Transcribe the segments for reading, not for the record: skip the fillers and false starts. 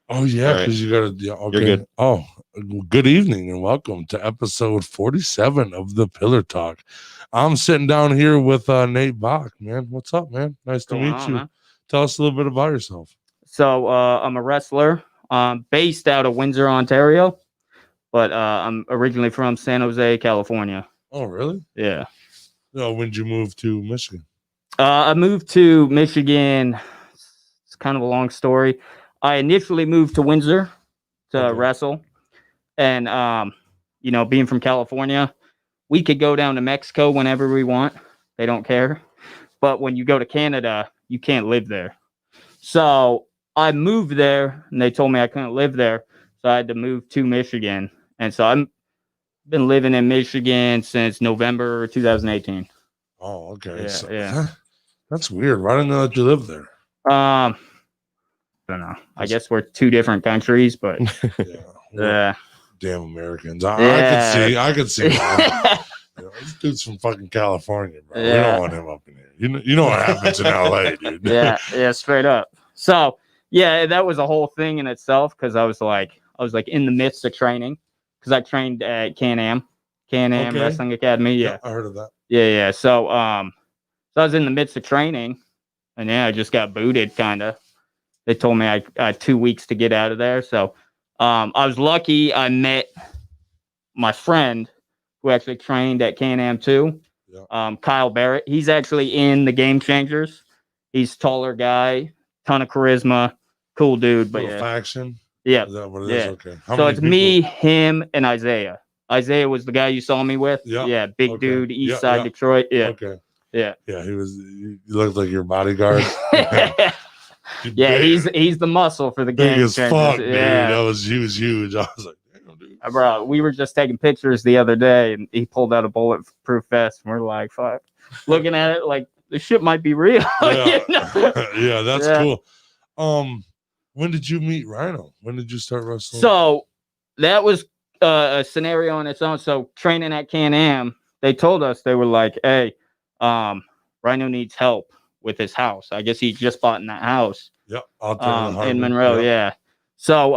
Oh yeah, Right. because you got to. Yeah, okay. You're good. Oh, good evening and welcome to episode 47 of the Pillar Talk. I'm sitting down here with Nate Bock. Man, what's up, man? Nice to Going meet on, you. man? Tell us a little bit about yourself. So I'm a wrestler. Based out of Windsor, Ontario, but I'm originally from San Jose, California. Oh, really? Yeah. Oh, when did you move to Michigan? I moved to Michigan. It's kind of a long story. I initially moved to Windsor to wrestle, and being from California, we could go down to Mexico whenever we want. They don't care. But when you go to Canada, you can't live there. So I moved there, and they told me I couldn't live there, so I had to move to Michigan. And so I've been living in Michigan since November 2018. Oh, okay. Yeah, So, yeah. That's weird. Why didn't they let you live there? I don't know. I guess we're two different countries, but Damn Americans. I could see that. This dude's from fucking California, bro. We don't want him up in here. You know what happens in LA, dude. Yeah, straight up. So yeah, that was a whole thing in itself because I was like in the midst of training because I trained at Can-Am Wrestling Academy. Yeah, I heard of that. Yeah. So I was in the midst of training, and I just got booted. Kind of. They told me I had 2 weeks to get out of there. So I was lucky. I met my friend who actually trained at Can-Am too. Yeah. Kyle Barrett. He's actually in the Game Changers. He's a taller guy, ton of charisma, cool dude. But faction. Yeah. Is that what it is? Okay. So it's me, him, and Isaiah. Isaiah was the guy you saw me with. Yeah. Big dude, East Side Detroit. Yeah. Okay. Yeah. Yeah, he looked like your bodyguard. Yeah, he's the muscle for the Game Big as fuck, dude. Yeah. He was huge. I was like, damn, dude. Bro, we were just taking pictures the other day, and he pulled out a bulletproof vest, and we're like, fuck. Looking at it like this shit might be real. Yeah, yeah, that's cool. When did you meet Rhino? When did you start wrestling? So that was a scenario on its own. So training at Can-Am, they told us, they were like, hey, Rhino needs help with his house. I guess he just bought in that house. Yep, out there in Monroe. Yeah. So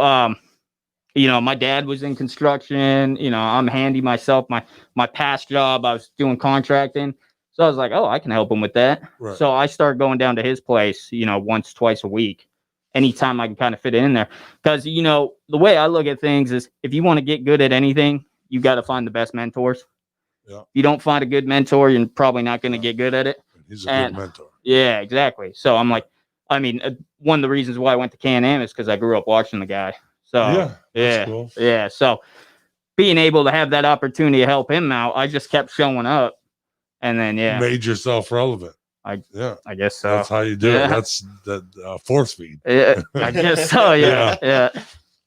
my dad was in construction. I'm handy myself. My past job, I was doing contracting. So I was like, oh, I can help him with that. Right. So I started going down to his place, once, twice a week, anytime I can kind of fit it in there. Because, the way I look at things is if you want to get good at anything, you got to find the best mentors. Yeah. If you don't find a good mentor, you're probably not going to get good at it. He's a good mentor. Yeah, exactly. So I'm like, one of the reasons why I went to Can-Am is because I grew up watching the guy. So that's cool. Yeah. So being able to have that opportunity to help him out, I just kept showing up. And then made yourself relevant. I guess so. That's how you do it. That's the force feed. Yeah, I guess so. Yeah.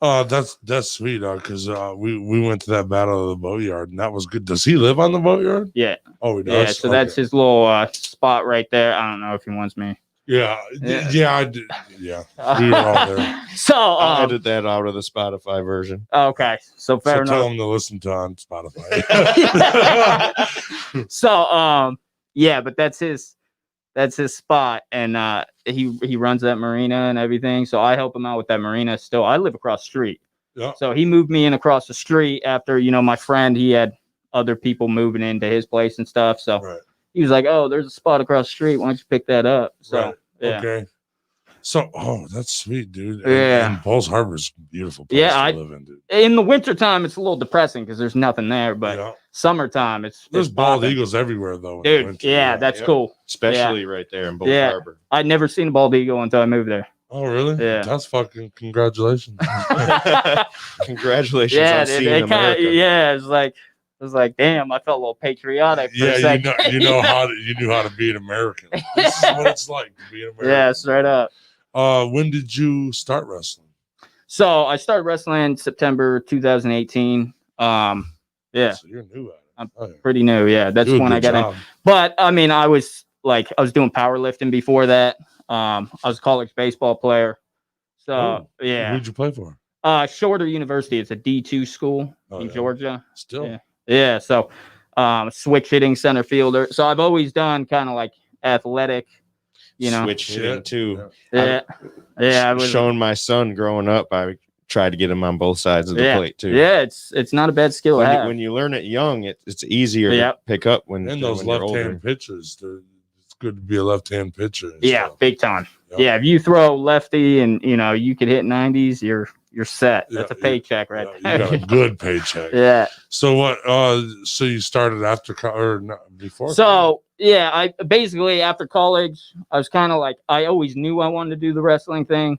Oh, that's sweet, because we went to that battle of the boatyard, and that was good. Does he live on the boatyard? Yeah. Oh, he does. Yeah. So that's his little spot right there. I don't know if he wants me. Yeah, I did. Yeah, we were all there. So I'll edit that out of the Spotify version. Okay, so fair enough. Tell him to listen to on Spotify. So but that's his spot, and he runs that marina and everything. So I help him out with that marina. Still, I live across the street. Yeah. So he moved me in across the street after my friend. He had other people moving into his place and stuff. So. He was like, "Oh, there's a spot across the street. Why don't you pick that up?" So, okay. So, that's sweet, dude. And Paul's Harbor's a beautiful place to live in, dude. In the wintertime, it's a little depressing because there's nothing there. But summertime, there's bald eagles everywhere, though. Dude, that's cool. Especially right there in Paul's Harbor. I'd never seen a bald eagle until I moved there. Oh, really? Yeah. That's fucking congratulations. Congratulations on seeing America. Yeah, it's like. I was like, damn, I felt a little patriotic. You knew how to be an American. This is what it's like to be an American. Yeah, straight up. When did you start wrestling? So I started wrestling in September 2018. So you're new at it. I'm pretty new. Yeah, that's when I got in. But I was doing powerlifting before that. I was a college baseball player. So who'd you play for? Shorter University. It's a D2 school in Georgia. Still. Yeah. Yeah, so switch hitting center fielder. So I've always done kind of like athletic switching too. Yeah. I was showing my son growing up. I tried to get him on both sides of the plate too. Yeah, it's not a bad skill to have. When you learn it young, it's easier to pick up when those left-hand pitchers. It's good to be a left-hand pitcher. Stuff. Big time. Yep. Yeah, if you throw lefty and you could hit 90s, you're set. That's a paycheck right there. You got a good paycheck. Yeah. So what? So you started after or before? So I basically after college, I was kind of like I always knew I wanted to do the wrestling thing,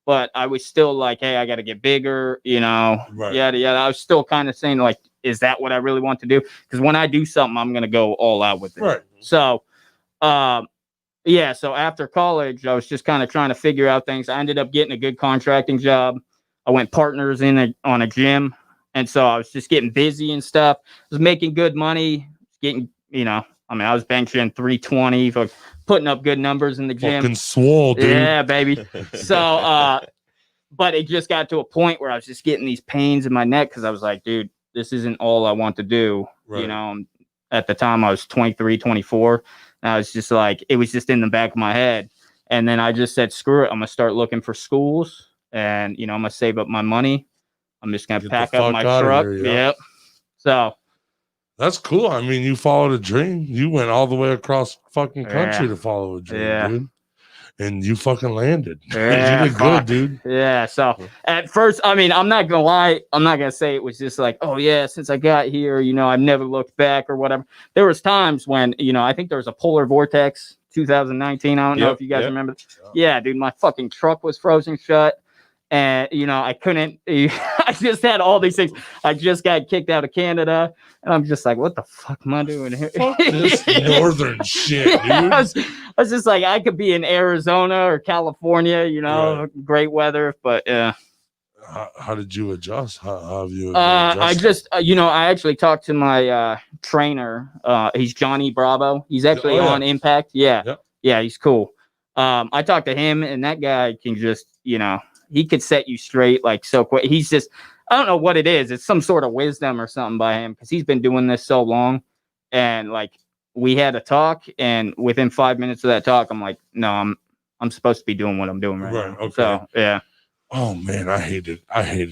but I was still like, hey, I got to get bigger. Right. Yada yada. I was still kind of saying like, is that what I really want to do? Because when I do something, I'm gonna go all out with it. Right. So, so after college, I was just kind of trying to figure out things. I ended up getting a good contracting job. I went partners on a gym. And so I was just getting busy and stuff. I was making good money, getting, I was benching 320, for putting up good numbers in the gym. Fucking swole, dude. Yeah, baby. So, but it just got to a point where I was just getting these pains in my neck because I was like, dude, this isn't all I want to do. Right. At the time I was 23, 24. And I was just like, it was just in the back of my head. And then I just said, screw it. I'm going to start looking for schools and, I'm going to save up my money. I'm just going to pack up my truck. Yep. So. That's cool. I mean, you followed a dream. You went all the way across fucking country to follow a dream, dude. And you fucking landed. Yeah, you did good, dude. Yeah. So at first, I'm not going to lie. I'm not going to say it was just like, oh, yeah, since I got here, I've never looked back or whatever. There was times when, I think there was a polar vortex 2019. I don't know if you guys remember. Yeah, dude, my fucking truck was frozen shut. And, I couldn't, I just had all these things. I just got kicked out of Canada. And I'm just like, what the fuck am I doing here? Fuck this northern shit, dude. I was just like, I could be in Arizona or California, great weather. But, How did you adjust? How have you adjusted? I just, I actually talked to my trainer. He's Johnny Bravo. He's actually on Impact. Yeah. Yeah, he's cool. I talked to him, and that guy can just, he could set you straight like so quick. He's just, I don't know what it is. It's some sort of wisdom or something by him because he's been doing this so long. And like we had a talk, and within 5 minutes of that talk, I'm like, no, I'm supposed to be doing what I'm doing right now. Okay. So yeah. Oh man, I hated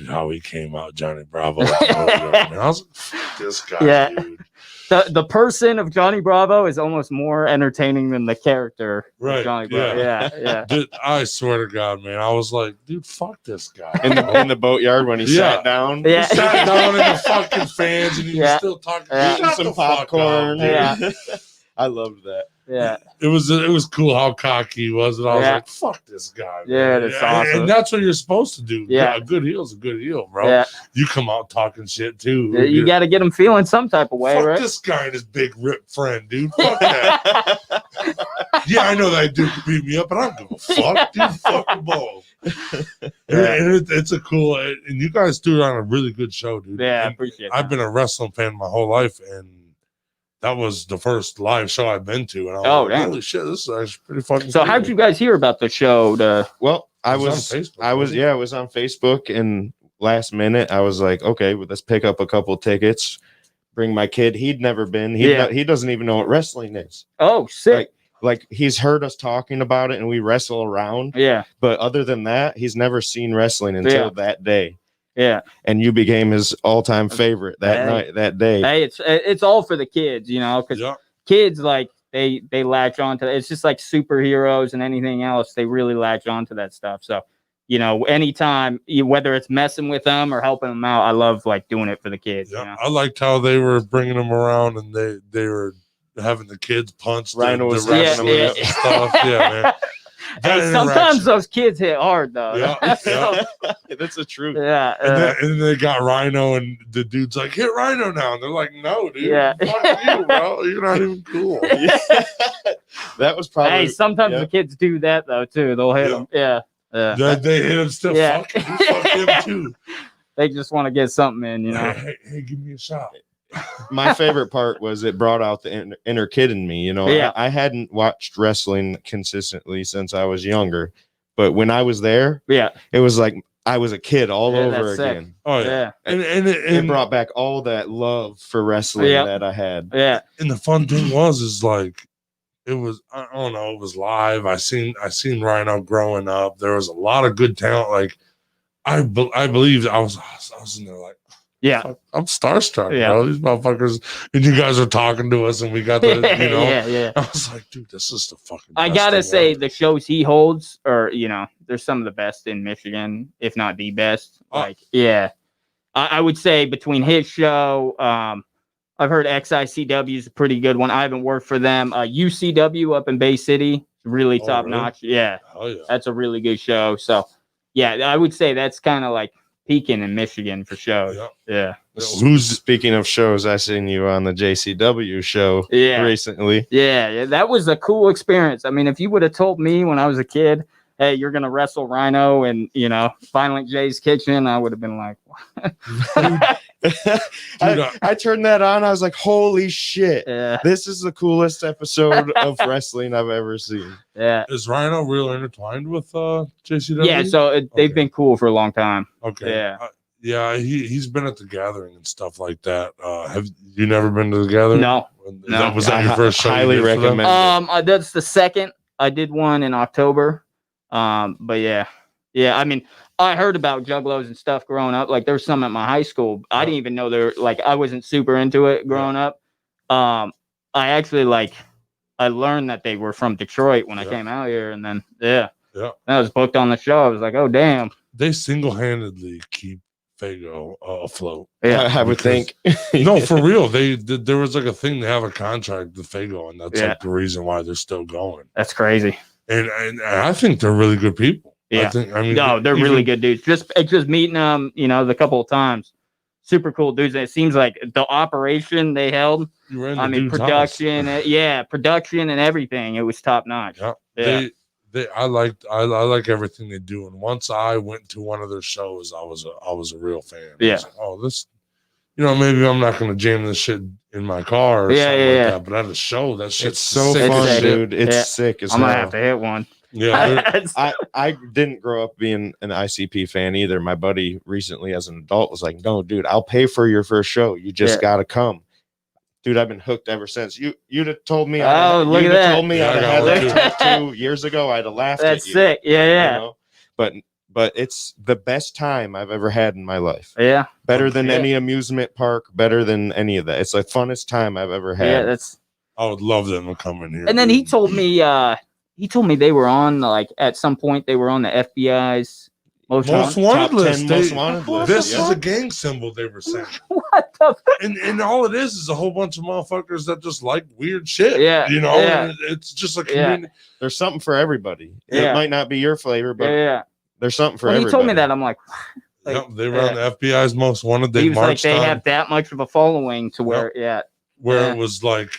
how he came out, Johnny Bravo. I was like, fuck this guy, dude. The person of Johnny Bravo is almost more entertaining than the character of Johnny Bravo. Yeah. Dude, I swear to God, man, I was like, dude, fuck this guy. In the boatyard when he sat down. Yeah. He sat down in the fucking fans and he was still talking some popcorn. I loved that. Yeah. It was cool how cocky he was, and I was like, fuck this guy, man. Yeah, that's awesome. And that's what you're supposed to do. Yeah. A good heel's a good heel, bro. Yeah. You come out talking shit too. Yeah, you got to get him feeling some type of way, fuck right? This guy and his big rip friend, dude. Fuck that. Yeah, I know that dude could beat me up, but I don't give a fuck, dude. Fuck the ball. And it's a cool, and you guys do it on a really good show, dude. Yeah, and I appreciate it. I've been a wrestling fan my whole life, and that was the first live show I've been to, and I was like, holy shit, this is actually pretty fucking So cool. how'd you guys hear about the show? Well, I was on Facebook, I was on Facebook, and last minute I was like, okay, well, let's pick up a couple tickets, bring my kid. He'd never been. He doesn't even know what wrestling is. Oh, sick. Like he's heard us talking about it, and we wrestle around. Yeah. But other than that, he's never seen wrestling until that day. Yeah. And you became his all-time favorite that day. Hey, it's all for the kids, because kids, like, they latch on to it. It's just like superheroes and anything else. They really latch on to that stuff. So, anytime, whether it's messing with them or helping them out, I love, like, doing it for the kids. Yeah. I liked how they were bringing them around, and they were having the kids punch Rhino was and stuff. Yeah, man. Hey, sometimes those kids hit hard though. Yeah. That's the truth. Yeah. And then they got Rhino, and the dude's like, hit Rhino now. And they're like, no, dude. Yeah. Fuck you, bro. You're not even cool. That was probably. Hey, sometimes the kids do that though too. They'll hit them. Yeah. They hit him still. Yeah. Fuck him too. They just want to get something in, Hey, give me a shot. My favorite part was it brought out the inner kid in me. I hadn't watched wrestling consistently since I was younger, but when I was there, it was like I was a kid all over again. Sick. Oh yeah, and it brought back all that love for wrestling that I had. Yeah, and the fun thing is like it was, I don't know, it was live. I seen Rhino growing up. There was a lot of good talent. Like I believe I was in there like, yeah, fuck, I'm starstruck, Yeah. bro. These motherfuckers, and you guys are talking to us, and we got the, you know, yeah. I was like, dude, this is the fucking. I best gotta thing say, ever. the shows he holds are, they're some of the best in Michigan, if not the best. Like, yeah, I would say between his show, I've heard XICW is a pretty good one. I haven't worked for them. UCW up in Bay City, really top notch. Yeah, that's a really good show. So, yeah, I would say that's kind of like peaking in Michigan for shows. Yeah. Who's speaking of shows? I seen you on the JCW show recently. Yeah, that was a cool experience. I mean, if you would have told me when I was a kid, hey, you're gonna wrestle Rhino and Violent J's Kitchen, I would have been like, I turned that on. I was like, holy shit. This is the coolest episode of wrestling I've ever seen. Yeah. Is Rhino real intertwined with JCW? Yeah, so they've been cool for a long time. Okay. Yeah. Yeah, he's been at the Gathering and stuff like that. Have you never been to the Gathering? No. Was that your first show? Highly recommend. That's the second. I did one in October. But yeah. I mean, I heard about juggalos and stuff growing up. Like there was some at my high school. I didn't even know I wasn't super into it growing up. I actually I learned that they were from Detroit when I came out here, and then I was booked on the show. I was like, oh damn. They single-handedly keep Fago afloat. Yeah, I would think. No, for real. There was like a thing to have a contract with Fago, and that's like the reason why they're still going. That's crazy. And I think they're really good people. Yeah. They're really good dudes. Just meeting them, the couple of times. Super cool dudes. And it seems like the operation they held. Production. Production and everything. It was top notch. Yeah. I like everything they do. And once I went to one of their shows, I was a real fan. Yeah. Like, oh, this, maybe I'm not gonna jam this shit in my car or something like that. But at a show, that shit's so fun, dude. It's sick as hell. I'm gonna have to hit one. Yeah, I didn't grow up being an ICP fan either. My buddy recently, as an adult, was like, "No, dude, I'll pay for your first show. You just gotta come." Dude, I've been hooked ever since. You'd have told me. Look at that! Told me I'd have had that tattoo 2 years ago. I'd have laughed. That's at you, sick. Yeah. But it's the best time I've ever had in my life. Yeah. Better than any amusement park. Better than any of that. It's the funnest time I've ever had. Yeah, I would love them to come in here. And then he told me they were on at some point they were on the FBI's most wanted list. This is a gang symbol, they were saying. What the fuck? And all it is a whole bunch of motherfuckers that just like weird shit. Yeah. It's just a community. There's something for everybody. It might not be your flavor, but there's something for everybody. He told me that. I'm like they were on the FBI's most wanted. They marched they have that much of a following to where it was like,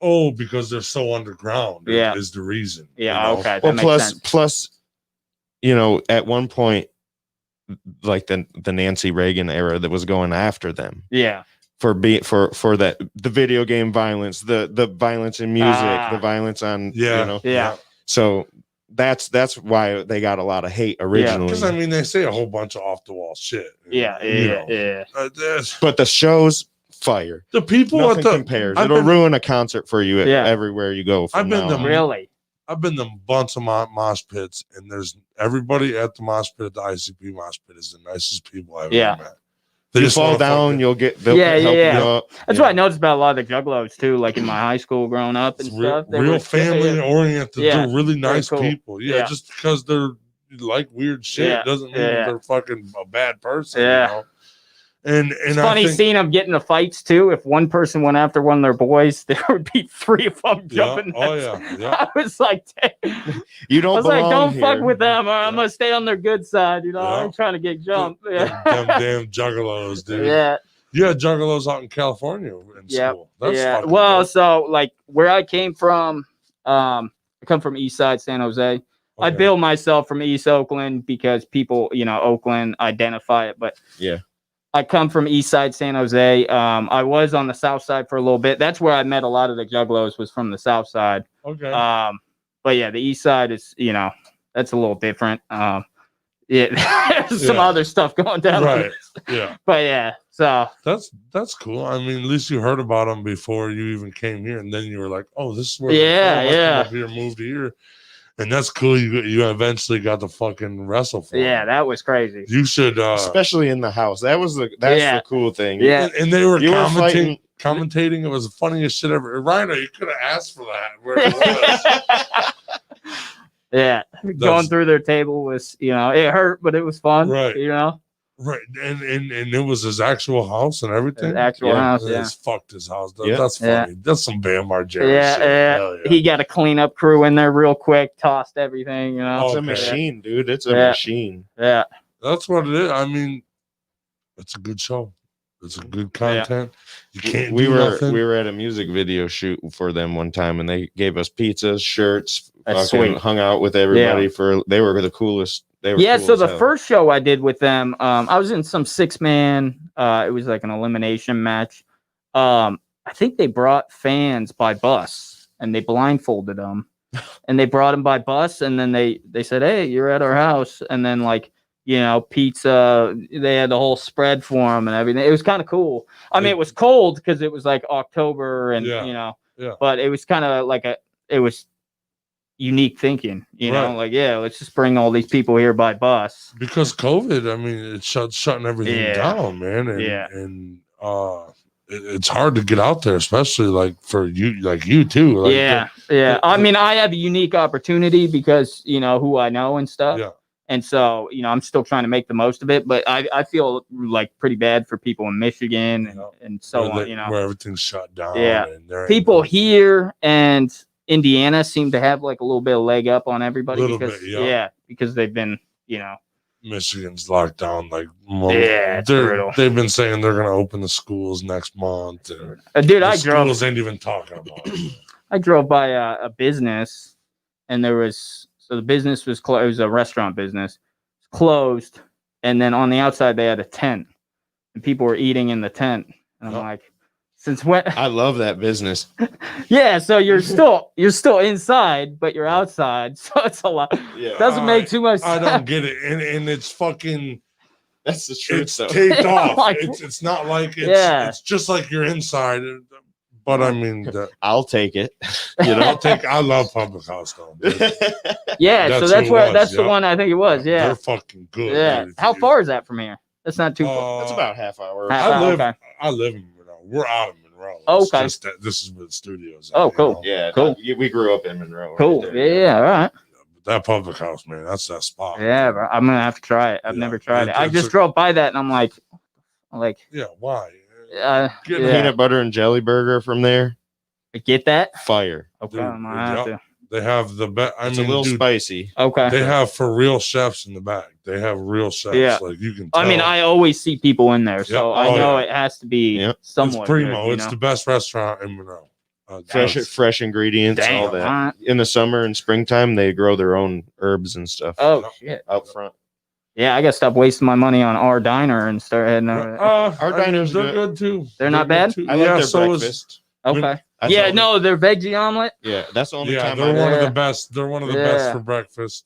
oh, because they're so underground is the reason. Yeah, okay. Well, plus, at one point, like the Nancy Reagan era that was going after them. Yeah. For that the video game violence, the violence in music, the violence on So that's why they got a lot of hate originally. Because they say a whole bunch of off the wall shit. Yeah. But the show's fire. The people Nothing compares. It'll ruin a concert for you everywhere you go. I've been to a bunch of mosh pits, and there's everybody at the mosh pit, the ICP mosh pit, is the nicest people I've ever met. You fall down, you'll get help you up. That's what I noticed about a lot of the juggalos too. Like in my high school growing up and stuff, they real family oriented. They're really nice people. Yeah, just because they're like weird shit doesn't mean they're fucking a bad person. Yeah. And it's funny seeing them get into fights too. If one person went after one of their boys, there would be 3 of them jumping. I was like, you don't. Don't fuck with them, or I'm gonna stay on their good side. I'm trying to get jumped. Them damn juggalos, dude. Yeah. You had juggalos out in California in school. That's well, dope. so where I came from, I come from East Side San Jose. Okay. I bill myself from East Oakland because people, Oakland identify it, but I come from East Side San Jose. I was on the South Side for a little bit. That's where I met a lot of the juggalos, was from the South Side. Okay. But yeah, the East Side is, that's a little different. Yeah, there's some other stuff going down. Right. Yeah. But yeah, so that's cool. I mean, at least you heard about them before you even came here, and then you were like, "Oh, this is where Yeah, they're from. I yeah. come up here, moved here," and that's cool. You eventually got to fucking wrestle for yeah, them. that was crazy. You should, especially in the house. That's the cool thing. Yeah. And they were You were commentating. It was the funniest shit ever. Rhino, you could have asked for that. Where it was. Yeah, going through their table was, it hurt, but it was fun. Right. Right, and it was his actual house and everything. His actual house, yeah. It's fucked his house. That's funny. Yeah. That's some Bam Margera yeah, shit. yeah. He got a cleanup crew in there real quick, tossed everything, It's a machine, dude. It's a machine. Yeah. That's what it is. I mean, it's a good show. It's a good content. You can't we do were nothing. we were at a music video shoot for them one time, and they gave us pizzas, shirts, That's fucking sweet. hung out with everybody they were the coolest. They were cool So as the hell. first show I did with them, I was in some 6-man. It was like an elimination match. I think they brought fans by bus, and they blindfolded them, and they brought them by bus, and then they said, "Hey, you're at our house," and then pizza. They had the whole spread for them and everything. It was kind of cool. I mean, it was cold because it was like October, and but it was kind of like it was unique thinking, let's just bring all these people here by bus because COVID. I mean, it's shutting everything down, man. And it's hard to get out there, especially like for you, like you too. Like, I mean, I have a unique opportunity because who I know and stuff. Yeah. And so, I'm still trying to make the most of it, but I feel like pretty bad for people in Michigan and so on, where everything's shut down. Yeah. And people here and Indiana seem to have like a little bit of leg up on everybody because they've been, Michigan's locked down it's brutal. They've been saying they're going to open the schools next month. And dude, schools ain't even talking about it. I drove by a business, and the business was closed. It was a restaurant business, closed, and then on the outside they had a tent, and people were eating in the tent. And I'm like, since when? I love that business. Yeah, so you're still inside, but you're outside, so it's a lot. Yeah, doesn't make too much sense. I don't get it, and it's fucking. That's the truth. It's taped off. It's not like it's just like you're inside. But I mean, I'll take it. I love public house though. Yeah, so that's the one I think it was. Yeah, they're fucking good. Yeah, how far is that from here? That's not too far. That's about half hour. I live in Monroe. We're out of Monroe. Okay. This is where the studio's at. Oh, cool. Yeah, cool. We grew up in Monroe. Cool. Right there, yeah, all right. But that public house, man, that's that spot. Yeah, bro, I'm gonna have to try it. I've never tried it. I just drove by that, and I'm like, yeah, why? Peanut butter and jelly burger from there. Get that? Fire. Okay, Dude, I'm gonna have to. They have the best. It's a little spicy. Okay. They have for real chefs in the back. They have real chefs. Yeah. Like you can tell. I mean, I always see people in there, so I know it has to be somewhat. It's primo. Good, it's the best restaurant in Monroe. Fresh ingredients, all that. In the summer and springtime, they grow their own herbs and stuff. Oh shit! Out front. Yeah, I gotta stop wasting my money on our diner and start heading over there. Our diners, they're good too. They're not bad? I like their breakfast. Okay. Their veggie omelet. Yeah, that's the only time. They're one of the best. They're one of the best for breakfast.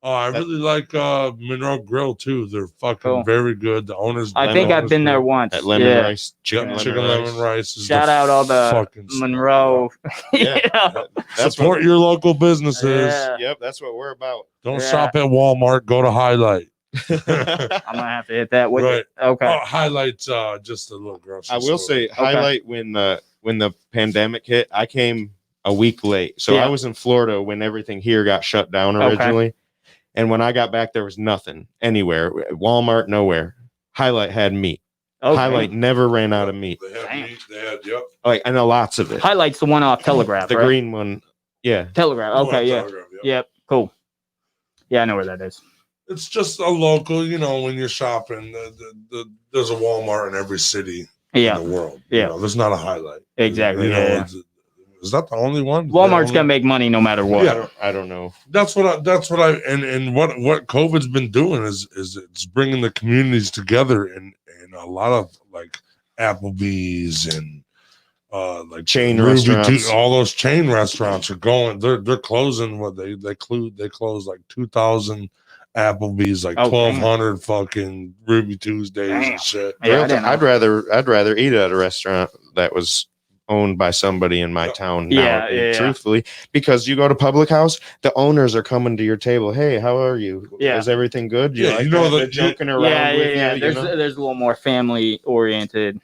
Oh, I really like Monroe Grill too. They're fucking very good. The owners. I think I've been there once. At lemon rice, chicken lemon rice. Shout out all the Monroe. Support your local businesses. Yeah. Yep, that's what we're about. Don't shop at Walmart. Go to Highlight. I'm gonna have to hit that with right. Okay. Highlight's just a little grocery I will say Highlight when the pandemic hit, I came a week late. So I was in Florida when everything here got shut down originally. Okay. And when I got back, there was nothing anywhere. Walmart, nowhere. Highlight had meat. Okay. Highlight never ran out of meat. They had meat. They had, I know lots of it. Highlight's the one off Telegraph, the green one. Yeah. Telegraph. Okay, Yep. Cool. Yeah, I know where that is. It's just a local, when you're shopping, there's a Walmart in every city in the world. Yeah. There's not a Highlight. Exactly. Is that the only one? Walmart's gonna make money no matter what. Yeah, I don't know. That's what what COVID's been doing is it's bringing the communities together in a lot of like Applebee's and like chain restaurants. All those chain restaurants are going. They're closing. What they close like 2,000 Applebee's, like 1,200 fucking Ruby Tuesdays and shit. Yeah, I'd rather eat at a restaurant that was owned by somebody in my town truthfully, because you go to public house, the owners are coming to your table. Hey, how are you? Is everything good? They're joking around with you. There's a little more family oriented.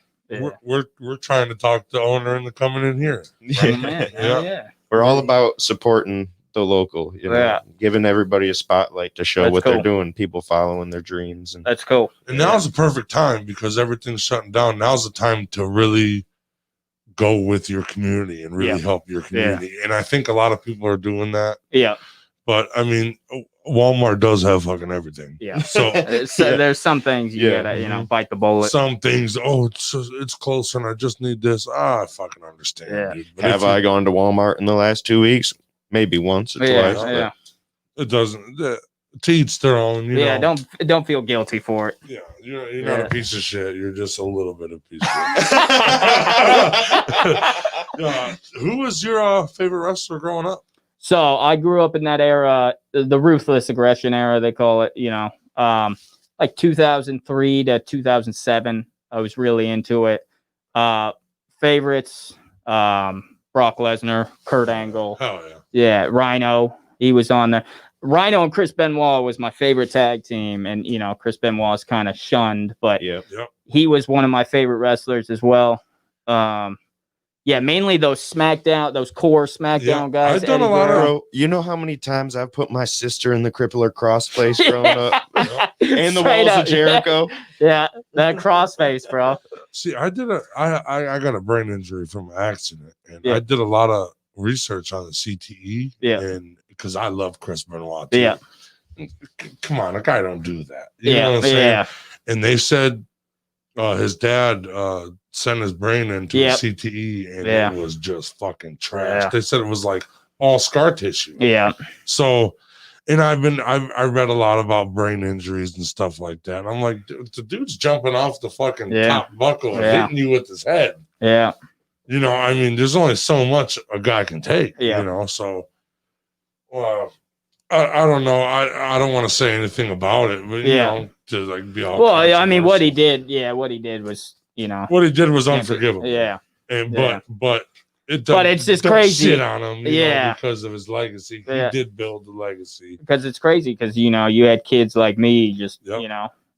We're trying to talk the owner into coming in here. We're all about supporting the local, giving everybody a spotlight to show what they're doing, people following their dreams. And that's cool. And now's the perfect time because everything's shutting down. Now's the time to really go with your community and really help your community. And I think a lot of people are doing that. Yeah. But I mean, Walmart does have fucking everything. Yeah. So there's some things you gotta, bite the bullet. Some things, it's closer and I just need this. I fucking understand. Yeah. Dude. Have I gone to Walmart in the last 2 weeks? Maybe once or twice. Yeah. It doesn't. To each their own. You know. Don't feel guilty for it. Yeah, you're not a piece of shit. You're just a little bit of a piece of shit. Who was your favorite wrestler growing up? So I grew up in that era, the ruthless aggression era, they call it. Like 2003 to 2007. I was really into it. Favorites: Brock Lesnar, Kurt Angle. Oh yeah. Yeah, Rhino. He was on there. Rhino and Chris Benoit was my favorite tag team, and Chris Benoit's kind of shunned, but he was one of my favorite wrestlers as well. Mainly those core SmackDown guys. I've done a lot of. You know how many times I've put my sister in the crippler crossface growing up, and the walls of Jericho. Yeah, that crossface, bro. See, I got a brain injury from an accident, and I did a lot of research on the CTE. Yeah, and because I love Chris Benoit too. Yeah. Come on, a guy don't do that. You know what I'm saying? Yeah. And they said his dad sent his brain into a CTE and it was just fucking trash. Yeah. They said it was like all scar tissue. Yeah. So, and I read a lot about brain injuries and stuff like that. And I'm like, the dude's jumping off the fucking top buckle and hitting you with his head. Yeah. I mean, there's only so much a guy can take, so I don't know. I don't want to say anything about it, but to like be all. Well, I mean, what he did was, what he did was unforgivable. Yeah, and but it's just crazy. Shit on him, because of his legacy. He did build the legacy. Because it's crazy, because you had kids like me,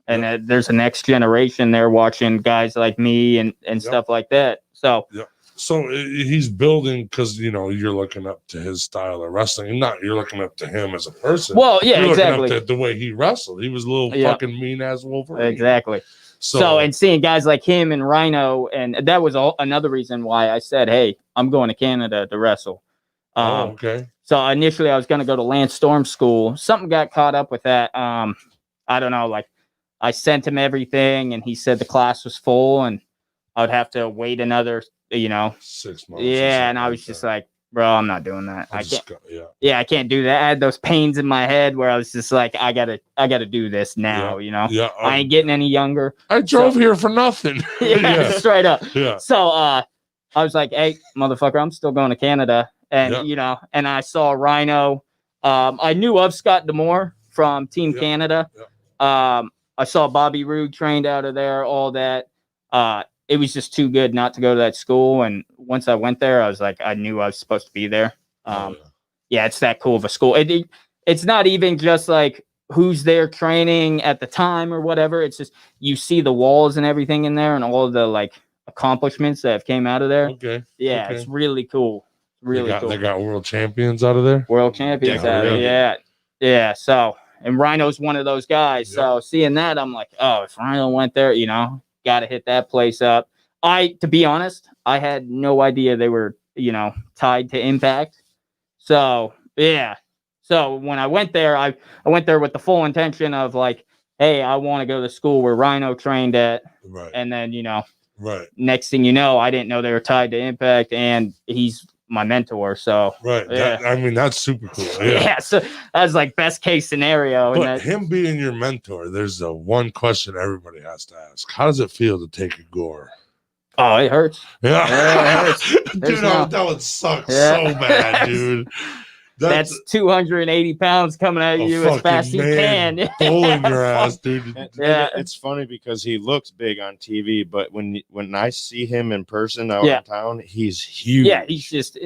and there's a next generation there watching guys like me and stuff like that. So. Yeah. So he's building because you're looking up to his style of wrestling, and you're looking up to him as a person. Well, yeah, you're exactly. looking up to the way he wrestled. He was a little fucking mean ass Wolverine. Exactly. So and seeing guys like him and Rhino, and that was another reason why I said, "Hey, I'm going to Canada to wrestle." Okay. So initially, I was going to go to Lance Storm School. Something got caught up with that. I don't know. Like, I sent him everything, and he said the class was full, and I would have to wait another. 6 months. Yeah, and I was just like, bro, I'm not doing that. I can't. I can't do that. I had those pains in my head where I was just like, I gotta do this now. Yeah. I ain't getting any younger. I drove here for nothing. Straight up. Yeah. So I was like, hey, motherfucker, I'm still going to Canada, and and I saw Rhino. I knew of Scott D'Amore from Team Canada. I saw Bobby Roode trained out of there. All that. It was just too good not to go to that school. And once I went there, I was like, I knew I was supposed to be there. It's that cool of a school. It's not even just like who's there training at the time or whatever. It's just you see the walls and everything in there and all of the like accomplishments that have came out of there. Okay. Yeah, it's really cool. Really cool. They got world champions out of there. World champions out of there. Yeah. So, and Rhino's one of those guys. So seeing that, I'm like, oh, if Rhino went there, got to hit that place up. To be honest, I had no idea they were, tied to Impact. So, yeah. So when I went there, I went there with the full intention of like, hey, I want to go to the school where Rhino trained at. Right. And then, right. Next thing you know, I didn't know they were tied to Impact, and he's my mentor. So, right. Yeah. That's super cool. Yeah. So that was like best case scenario. But him being your mentor, there's the one question everybody has to ask. How does it feel to take a gore? Oh, it hurts. Yeah. It hurts. Dude, that would suck so bad, dude. that's 280 pounds coming at you as fast as you can. Bowling your ass, dude. Yeah, it's funny because he looks big on TV, but when I see him in person out in town, he's huge. Yeah, he's just.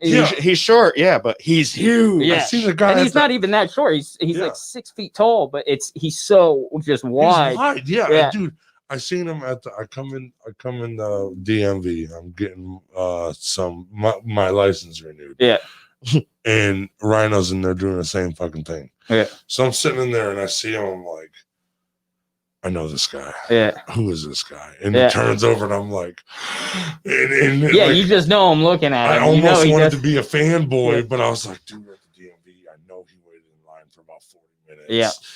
He's short, but he's huge. Yeah, I see the guy, and he's not even that short. He's like 6 feet tall, but he's so just wide. He's wide, yeah. Dude. I seen him I come in the DMV. I'm getting my license renewed. Yeah, and Rhino's in there doing the same fucking thing. Yeah. So I'm sitting in there and I see him. I'm like, I know this guy. Yeah. Who is this guy? And he turns over and I'm like, and yeah, like, you just know I'm looking at him. I almost wanted to be a fanboy, but I was like, dude, at the DMV, I know he waited in line for about 40 minutes.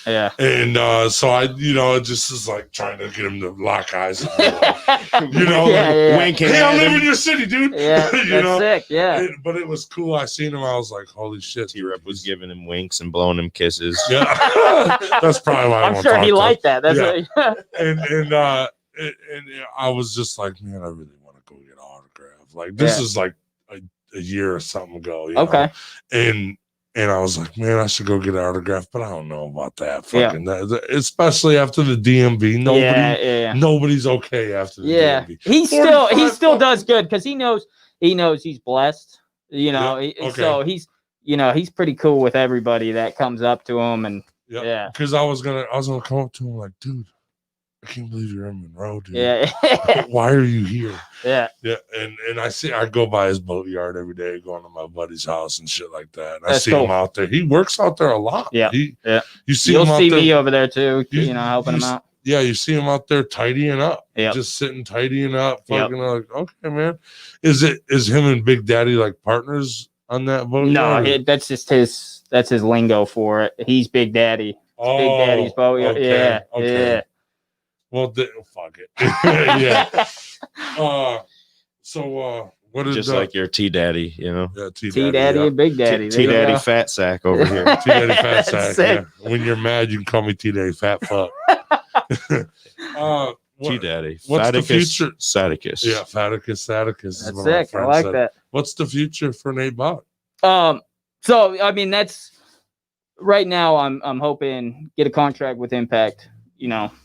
Yeah. And so I, it just is like trying to get him to lock eyes. Winking. Hey, I live in your city, dude. Yeah, that's sick. Yeah. But it was cool. I seen him. I was like, holy shit. T-Rep was giving him winks and blowing him kisses. Yeah. That's probably why I'm sure he liked that. That's and I was just like, man, I really want to go get an autograph. Like this is like a year or something ago. Okay. Know? And I was like, man, I should go get an autograph, but I don't know about that. Fucking that, especially after the DMV. Nobody's okay after the DMV. He still does good because he knows he's blessed. So he's pretty cool with everybody that comes up to him and Because I was gonna come up to him like, dude, I can't believe you're in Monroe, dude. Yeah. Why are you here? Yeah. Yeah. And I go by his boatyard every day, going to my buddy's house and shit like that. And I That's see cool. him out there. He works out there a lot. Yeah. You see You'll him out see there. me over there too, helping him out. Yeah, you see him out there tidying up. Yeah. Just sitting tidying up. Fucking like, okay, man. Is him and Big Daddy like partners on that boat? No, that's just his lingo for it. He's Big Daddy. Oh, Big Daddy's boat. Okay, Yeah. Well, fuck it. Yeah. So what is just like your T Daddy, Yeah, T Daddy and Big Daddy. T Daddy fat sack over here. T Daddy fat sack. Yeah. When you're mad, you can call me T Daddy fat fuck. T Daddy. What's the future? Saticus. Yeah, Faticus. That's sick. I like that. What's the future for Nate Bock? So I mean that's right now I'm hoping get a contract with Impact.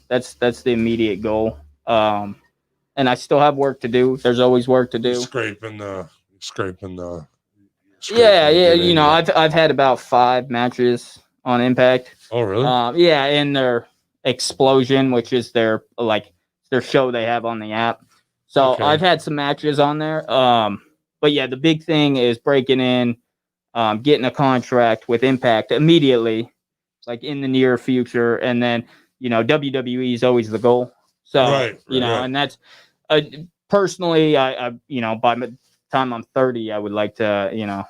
That's the immediate goal. And I still have work to do. There's always work to do. Scraping the. Yeah. I've had about 5 matches on Impact. Oh really? In their Explosion, which is their show they have on the app. So I've had some matches on there. But yeah, the big thing is breaking in, getting a contract with Impact immediately, like in the near future, and then WWE is always the goal. So and that's personally, I by the time I'm 30, I would like to,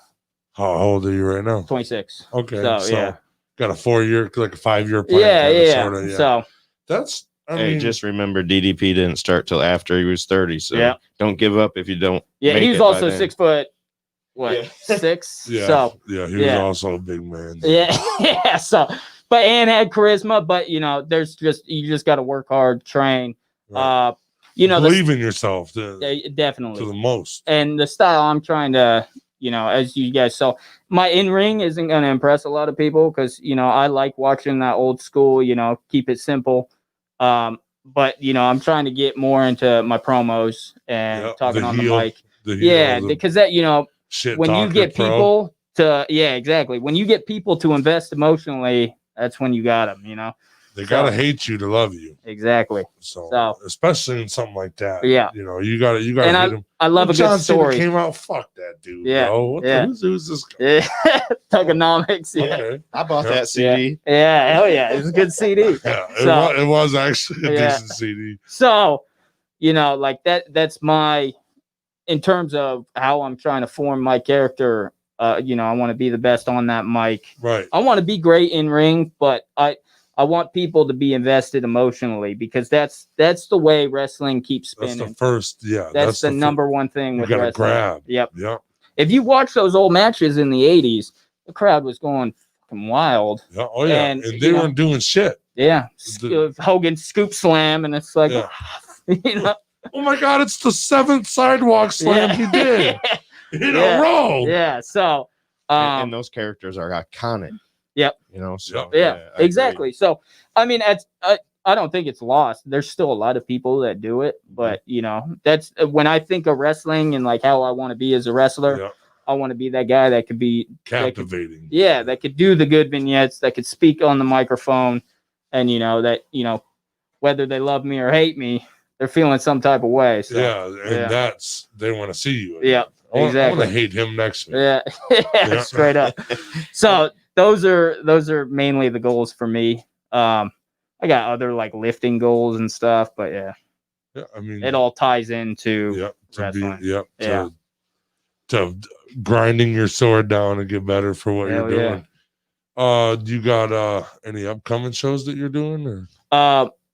How old are you right now? 26. Okay, so got a 4-year, like a 5-year plan. Yeah. So that's. I mean, just remember DDP didn't start till after he was 30. So don't give up if you don't. Yeah, he was also 6 foot. What 6? Yeah. So he was also a big man. Yeah. So, but had charisma. But you just got to work hard, train. Right. Believe in yourself. Definitely to the most. And the style I'm trying to, as you guys saw, my in-ring isn't going to impress a lot of people because I like watching that old school. Keep it simple. But I'm trying to get more into my promos and talking on the mic. Because that when you get people to exactly. When you get people to invest emotionally, that's when you got them. They gotta hate you to love you. Exactly. So especially in something like that. Yeah. You gotta hate them. I love a good story. Came out. Fuck that dude. Yeah. Bro. Who's this guy? Yeah. Thugonomics. Yeah. Okay. I bought that CD. Yeah. Hell yeah. It's a good CD. Yeah. It was actually a decent CD. So, like that's my, in terms of how I'm trying to form my character. I want to be the best on that mic. Right. I want to be great in ring, but I want people to be invested emotionally because that's the way wrestling keeps spinning. That's the first, That's the number one thing with wrestling. Grab. Yep. Yep. If you watch those old matches in the 80s, the crowd was going fucking wild. Yeah. Oh yeah. And they weren't doing shit. Yeah. Hogan scoop slam, and it's like, oh my God, it's the 7th sidewalk slam he did in a row. Yeah. So And those characters are iconic. Yep. You know, so yeah, exactly. So, I mean, I don't think it's lost. There's still a lot of people that do it, but you know, that's when I think of wrestling and like how I want to be as a wrestler. Yeah. I want to be that guy that could be captivating. That could do the good vignettes, that could speak on the microphone, and you know whether they love me or hate me, they're feeling some type of way. So, that's they want to see you. Yeah, exactly. I want to hate him next week. Yeah, straight up. So those are mainly the goals for me. I got other like lifting goals and stuff, but yeah, I mean, it all ties into wrestling. To grinding your sword down and get better for what you're doing. You got any upcoming shows that you're doing? Or?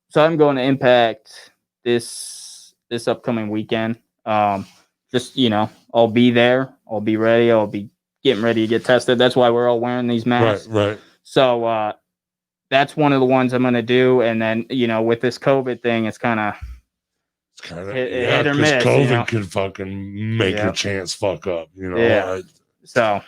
So I'm going to Impact this upcoming weekend. Just I'll be there. I'll be ready. I'll be getting ready to get tested. That's why we're all wearing these masks. Right. So that's one of the ones I'm going to do. And then with this COVID thing, it's kind of hit or miss. COVID can fucking make your chance fuck up. So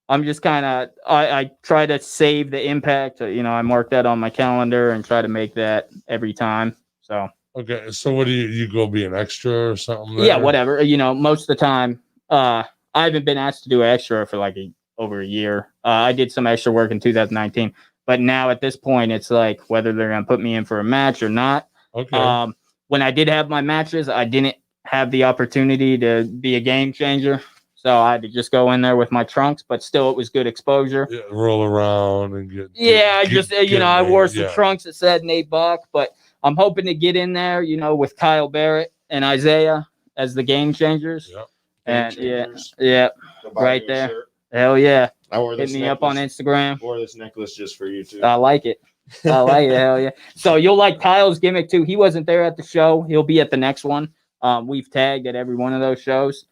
I'm just kind of I try to save the Impact. I mark that on my calendar and try to make that every time. So okay, so what do you go be an extra or something? There? Yeah, whatever. Most of the time, I haven't been asked to do extra for like over a year. I did some extra work in 2019, but now at this point, it's like whether they're gonna put me in for a match or not. Okay. When I did have my matches, I didn't have the opportunity to be a game changer. So I had to just go in there with my trunks, but still it was good exposure. Yeah, roll around and I wore some trunks that said Nate Bock, but I'm hoping to get in there, with Kyle Barrett and Isaiah as the game changers. Yeah. And right there. Shirt. Hell yeah. I wore this. Hit me up on Instagram. Wore this necklace just for you too. I like it. Hell yeah. So you'll like Kyle's gimmick too. He wasn't there at the show. He'll be at the next one. We've tagged at every one of those shows.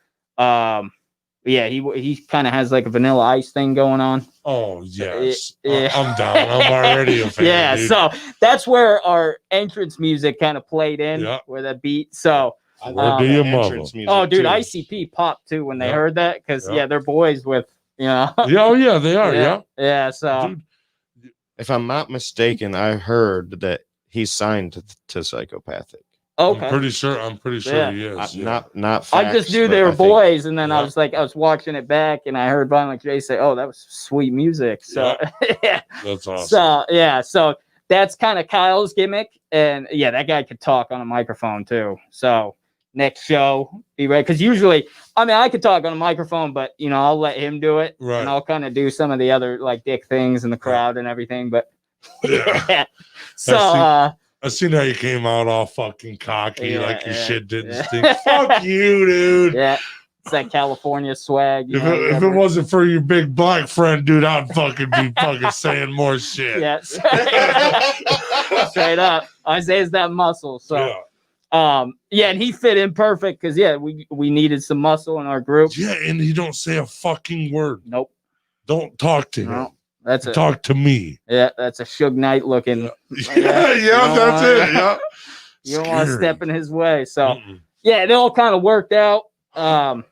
He kind of has like a Vanilla Ice thing going on. Oh yes, I'm down. I'm already a fan. Yeah, dude. So that's where our entrance music kind of played in, where that beat. So where do you entrance music? Oh, dude, too. ICP popped too when they heard that because they're boys with Yeah, they are. Yeah. So dude, if I'm not mistaken, I heard that he's signed to Psychopathic. Okay. I'm pretty sure he is. Not facts, I just knew they were boys, and then I was watching it back, and I heard Violent J say, "Oh, that was sweet music." So that's awesome. So that's kind of Kyle's gimmick, and that guy could talk on a microphone too. So next show, be ready, because usually, I could talk on a microphone, but I'll let him do it, and I'll kind of do some of the other like dick things in the crowd and everything. But so. I seen how you came out all fucking cocky, like your shit didn't stink. Fuck you, dude. Yeah, it's that California swag. If it wasn't for your big black friend, dude, I'd fucking be fucking saying more shit. Yeah, straight up. Isaiah's that muscle. So, and he fit in perfect because we needed some muscle in our group. Yeah, and he don't say a fucking word. Nope. Don't talk to him. Talk to me. Yeah, that's a Suge Knight looking. That's it. Yeah. You don't want to step in his way. So, it all kind of worked out. Have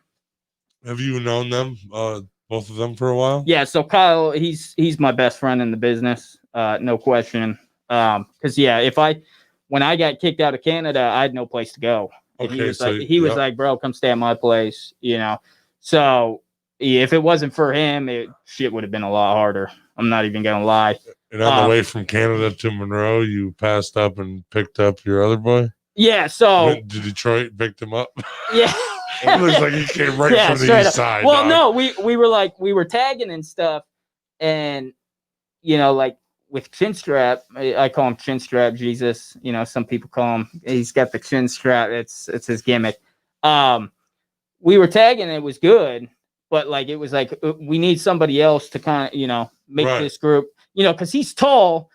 you known them, both of them, for a while? Yeah. So Kyle, he's my best friend in the business, no question. Because when I got kicked out of Canada, I had no place to go. And Okay, he was like, bro, come stay at my place. So. If it wasn't for him, shit would have been a lot harder. I'm not even gonna lie. And on the way from Canada to Monroe, you passed up and picked up your other boy? Yeah, so went to Detroit, picked him up. Yeah. It looks like he came right from the east side. Well, dog. no, we were tagging and stuff, and like with chin strap, I call him chin strap Jesus. Some people call him, he's got the chin strap. It's his gimmick. We were tagging, it was good. But it was like we need somebody else to kind of make this group because he's tall,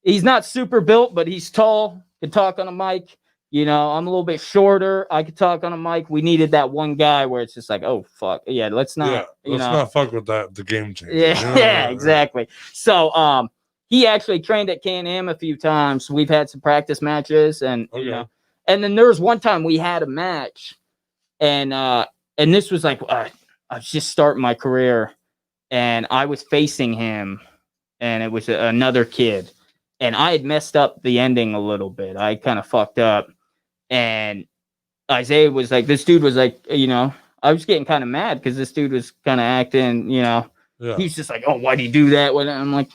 he's not super built, but he's tall, can talk on a mic. I'm a little bit shorter, I could talk on a mic. We needed that one guy where it's just like, oh fuck, let's not not fuck with that, the game changer. Exactly. So he actually trained at Can-Am a few times. We've had some practice matches, and and then there was one time we had a match, and and this was like I was just starting my career, and I was facing him, and it was another kid, and I had messed up the ending a little bit. I kind of fucked up, and Isaiah was like, this dude was like, I was getting kind of mad because this dude was kind of acting, he's just like, oh, why'd he do that? I'm like,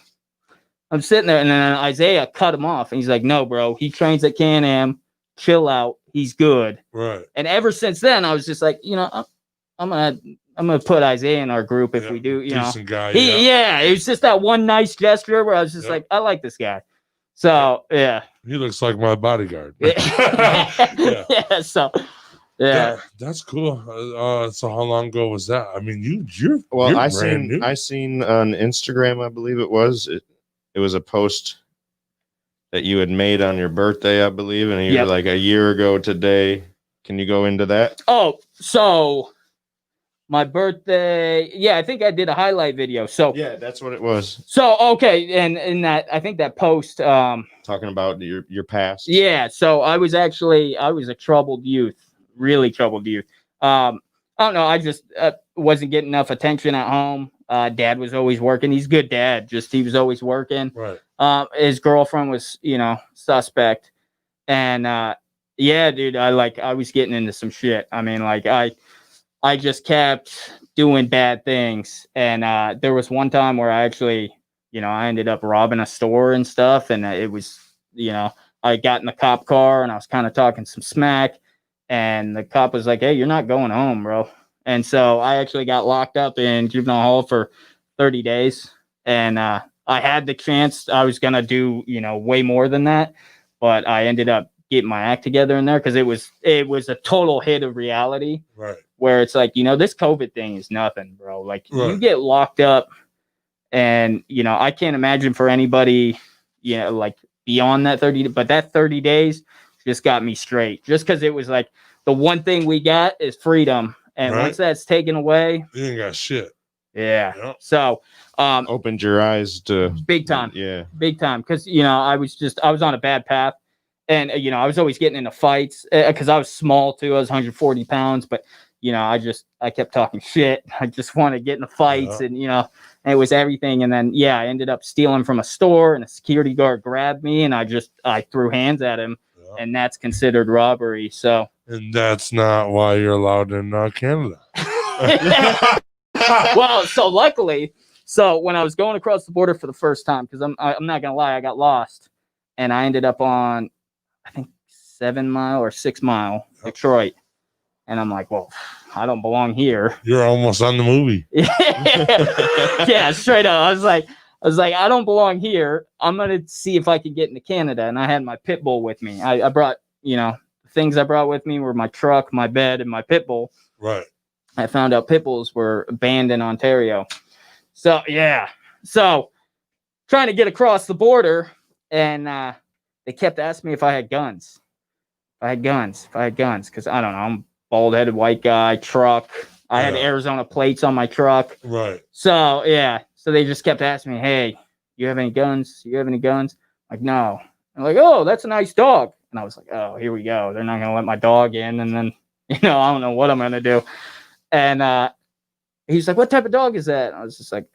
I'm sitting there, and then Isaiah cut him off, and he's like, no, bro, he trains at Can-Am, chill out, he's good. Right. And ever since then, I was just like, I'm gonna put Isaiah in our group if we do, Decent guy. It was just that one nice gesture where I was just like, I like this guy. So yeah. He looks like my bodyguard. Yeah. So yeah. That's cool. So how long ago was that? I mean, I seen on Instagram, I believe it was a post that you had made on your birthday, I believe, and you were like a year ago today. Can you go into that? Oh, so my birthday, I think I did a highlight video. So yeah, that's what it was. So okay, and in that, I think that post talking about your past. Yeah, so I was a troubled youth, really troubled youth. I don't know, I just wasn't getting enough attention at home. Dad was always working. He's a good dad, just he was always working. Right. His girlfriend was, suspect. And dude, I was getting into some shit. I mean, like I just kept doing bad things. And there was one time where I actually, I ended up robbing a store and stuff. And it was, I got in the cop car and I was kind of talking some smack. And the cop was like, hey, you're not going home, bro. And so I actually got locked up in juvenile hall for 30 days. And I had the chance. I was going to do, way more than that. But I ended up getting my act together in there because it was a total hit of reality. Right. Where it's like, this COVID thing is nothing, bro. Like you get locked up and, I can't imagine for anybody, like beyond that 30, but that 30 days just got me straight just because it was like the one thing we got is freedom. And once that's taken away, you ain't got shit. Yeah. Yep. So, opened your eyes to big time. Yeah. Big time. Cause I was on a bad path and, I was always getting into fights cause I was small too. I was 140 pounds, but I kept talking shit. I just wanted to get into fights and, and it was everything. And then, I ended up stealing from a store and a security guard grabbed me and I threw hands at him and that's considered robbery. So, and that's not why you're allowed in Canada. Well, so luckily, when I was going across the border for the first time, because I'm not gonna lie, I got lost, and I ended up on, I think 7 Mile or 6 Mile, Detroit, and I'm like, well, I don't belong here. You're almost on the movie. Yeah, straight up. I was like, I don't belong here. I'm gonna see if I can get into Canada, and I had my pit bull with me. I brought, the things I brought with me were my truck, my bed, and my pit bull. Right. I found out pit bulls were banned in Ontario. So, trying to get across the border, and they kept asking me if I had guns. If I had guns, because I don't know, I'm a bald-headed white guy, truck. I had Arizona plates on my truck. Right. So, so they just kept asking me, hey, you have any guns? Like, no. I'm like, oh, that's a nice dog. And I was like, oh, here we go. They're not going to let my dog in, and then, I don't know what I'm going to do. And he's like, what type of dog is that? And I was just like,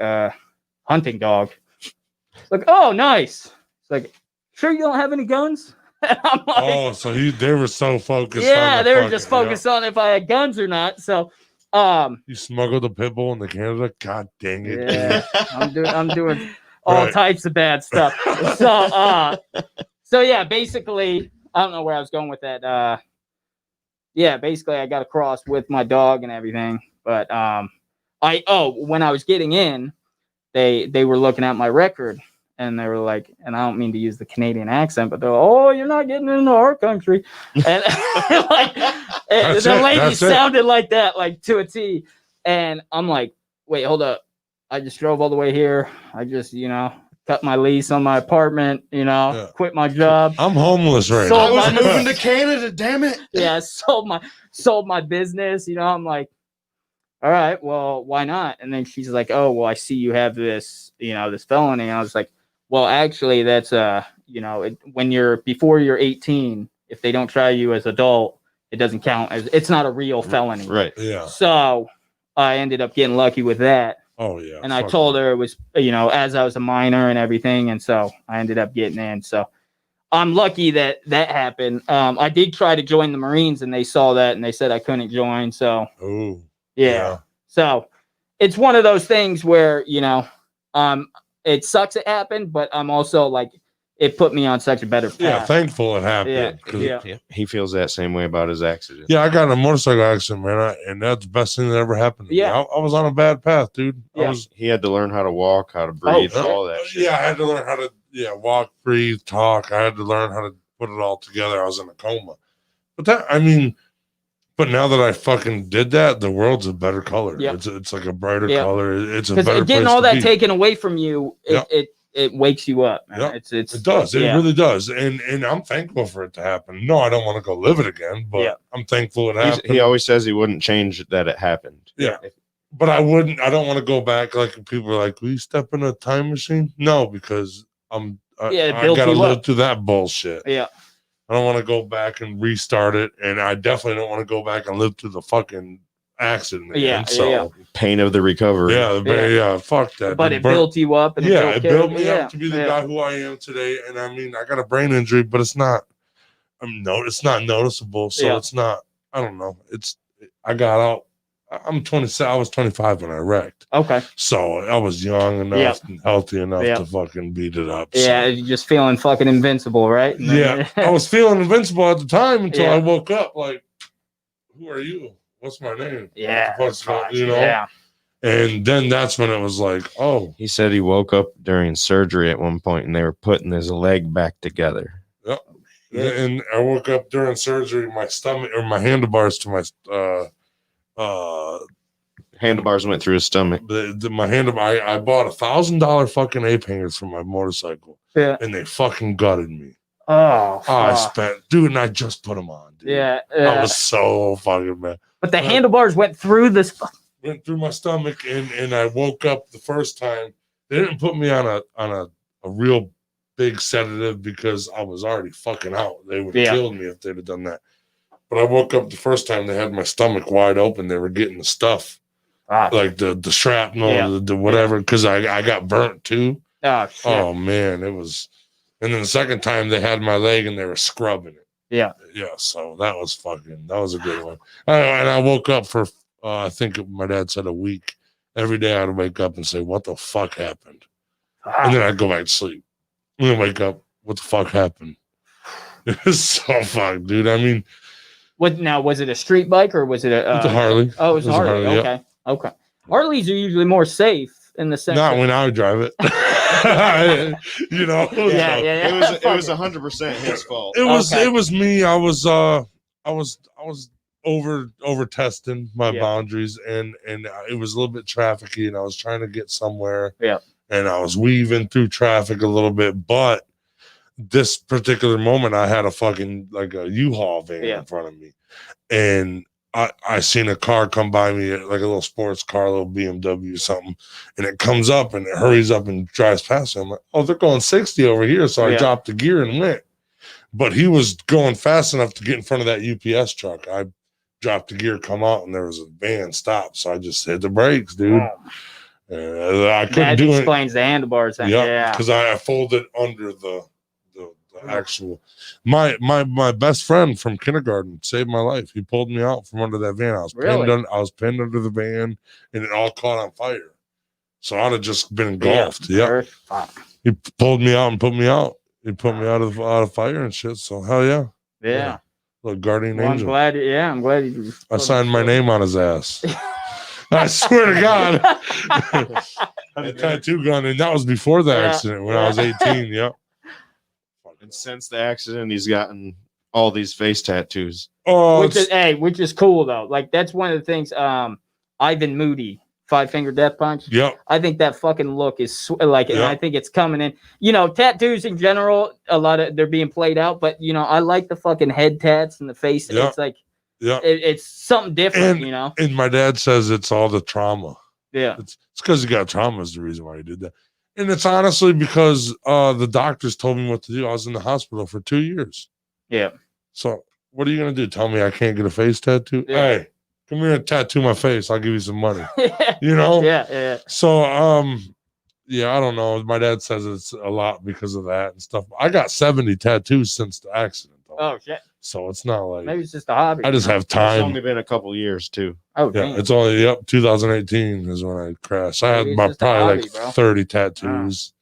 hunting dog. It's like, oh, nice. It's like, sure you don't have any guns? And I'm like, oh, so they were so focused. Yeah, they were just focused on if I had guns or not. So, you smuggled a pit bull into Canada? God dang it! Yeah, I'm doing all types of bad stuff. So yeah, basically, I don't know where I was going with that. Basically I got across with my dog and everything. But when I was getting in, they were looking at my record and they were like, and I don't mean to use the Canadian accent, but they're like, oh, you're not getting into our country. And like the lady sounded like that, like to a T. And I'm like, wait, hold up. I just drove all the way here. I just, cut my lease on my apartment, quit my job. I'm homeless right now. I was moving to Canada, damn it. Yeah, sold my business. I'm like, all right, well, why not? And then she's like, oh, well, I see you have this, this felony. And I was like, well, actually, that's when before you're 18, if they don't try you as adult, it doesn't count as it's not a real felony. Right. Yeah. So I ended up getting lucky with that. Oh yeah. And I told her it was, as I was a minor and everything, and so I ended up getting in. So I'm lucky that happened. I did try to join the Marines, and they saw that, and they said I couldn't join. So yeah. So it's one of those things where it sucks it happened, but I'm also like, it put me on such a better path. Yeah, thankful it happened. Yeah. He feels that same way about his accident. Yeah, I got in a motorcycle accident, man, and that's the best thing that ever happened to me. I was on a bad path, dude. He had to learn how to walk, how to breathe, all that shit. Yeah, I had to learn how to walk, breathe, talk. I had to learn how to put it all together. I was in a coma. But now that I fucking did that, the world's a better color. Yep. It's like a brighter color. It's a better place getting all to that be. Taken away from you, it wakes you up. Man. It does. It really does. And I'm thankful for it to happen. No, I don't want to go live it again, but I'm thankful it happened. He always says he wouldn't change that it happened. Yeah. But I don't want to go back. Like people are like, will you step in a time machine? No, because I gotta live through that bullshit. Yeah. I don't want to go back and restart it, and I definitely don't want to go back and live through the fucking accident again. Pain of the recovery. Fuck that. But it built you up, and it built me up to be the guy who I am today. And I got a brain injury, but it's not. It's not noticeable, so it's not. I don't know. I got out. I'm 27. I was 25 when I wrecked. Okay. So I was young enough and healthy enough to fucking beat it up. Yeah, you're just feeling fucking invincible, right? Yeah. I was feeling invincible at the time until I woke up like, who are you? What's my name? Yeah. Yeah. And then that's when it was like, oh. He said he woke up during surgery at one point and they were putting his leg back together. Yep. And I woke up during surgery, my stomach or my handlebars to my handlebars went through his stomach. My handlebar. I bought $1,000 fucking ape hangers for my motorcycle, and they fucking gutted me. I spent, dude, and I just put them on. Dude. Yeah, I was so fucking mad. But the handlebars went through this. Went through my stomach, and I woke up the first time. They didn't put me on a real big sedative because I was already fucking out. They would have killed me if they'd have done that. But I woke up the first time, they had my stomach wide open. They were getting the stuff, like the shrapnel, the whatever, because I got burnt too. Oh, shit. Oh, man, it was. And then the second time, they had my leg and they were scrubbing it. Yeah. Yeah, so that was a good one. And I woke up for, I think my dad said a week. Every day I'd wake up and say, what the fuck happened? And then I'd go back to sleep. And then wake up, what the fuck happened? It was so fucked, dude. I mean, was it a street bike or was it it's a Harley? Oh, it was a Harley. Okay. Okay. Harleys are usually more safe in the sense. Not when I drive it. You know. It was 100% his fault. It was me. I was over testing my boundaries, and it was a little bit trafficky, and I was trying to get somewhere. Yeah. And I was weaving through traffic a little bit, but this particular moment, I had a fucking like a U-Haul van in front of me, and I seen a car come by me, like a little sports car, a little BMW or something, and it comes up and it hurries up and drives past me. I'm like, oh, they're going 60 over here, so I dropped the gear and went. But he was going fast enough to get in front of that UPS truck. I dropped the gear, come out, and there was a van stop, so I just hit the brakes, dude. I couldn't do it. That explains the handlebars. Yeah, because I folded under the actual. My best friend from kindergarten saved my life. He pulled me out from under that van. I was pinned under the van, and it all caught on fire. So I'd have just been engulfed. Yeah. He pulled me out and put me out. He put me out of fire and shit. So hell yeah. Yeah. Little guardian angel. I'm glad you. I signed my name on his ass. I swear to God. I had a tattoo gun, and that was before the accident when I was 18. Yep. And since the accident, he's gotten all these face tattoos. Oh, which is cool though. Like that's one of the things. Ivan Moody, 5-Finger Death Punch. Yep. I think that fucking look is and I think it's coming in. You know, tattoos in general, a lot of they're being played out, but you know, I like the fucking head tats and the face. Yep. It's like, it's something different. You know. And my dad says it's all the trauma. Yeah. It's because he got trauma is the reason why he did that. And it's honestly because the doctors told me what to do. I was in the hospital for 2 years. Yeah. So what are you gonna do? Tell me I can't get a face tattoo? Yeah. Hey, come here and tattoo my face. I'll give you some money. You know? Yeah. So yeah, I don't know. My dad says it's a lot because of that and stuff. I got 70 tattoos since the accident, though. Oh shit. So it's not like Maybe it's just a hobby. I just have It's time. only been a couple years too. Oh Yeah, damn. it's only 2018 is when I crashed. I Maybe had it's just a probably hobby, like bro. 30 tattoos.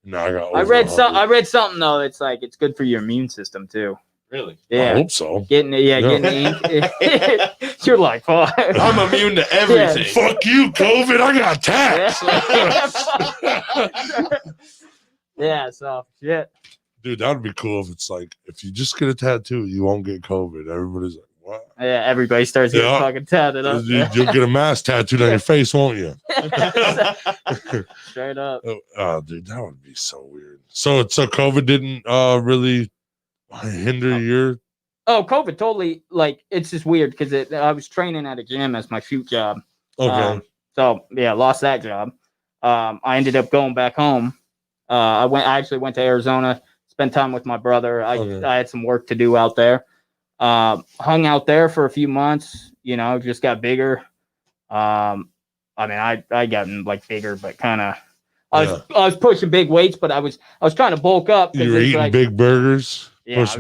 Now I got. I over read 100. I read something though. It's like it's good for your immune system too. Really? I Yeah. hope so. Getting the ink. You're like, fuck. I'm immune to everything. Fuck you, COVID. I got tats. Yeah. So shit. Dude, that would be cool if it's like if you just get a tattoo, you won't get COVID. Everybody's like, what? Yeah. Everybody starts getting fucking tatted up. You'll get a mask tattooed on your face, won't you? Straight up. Oh, dude, that would be so weird. So COVID didn't really hinder your. Oh, COVID totally, like, it's just weird because I was training at a gym as my shoot job. Okay. So yeah, lost that job. I ended up going back home. I actually went to Arizona, spent time with my brother. I had some work to do out there. Hung out there for a few months, just got bigger. I mean, I gotten like bigger, but kind of, I was pushing big weights, but I was trying to bulk up. You were eating big burgers. Yeah, I was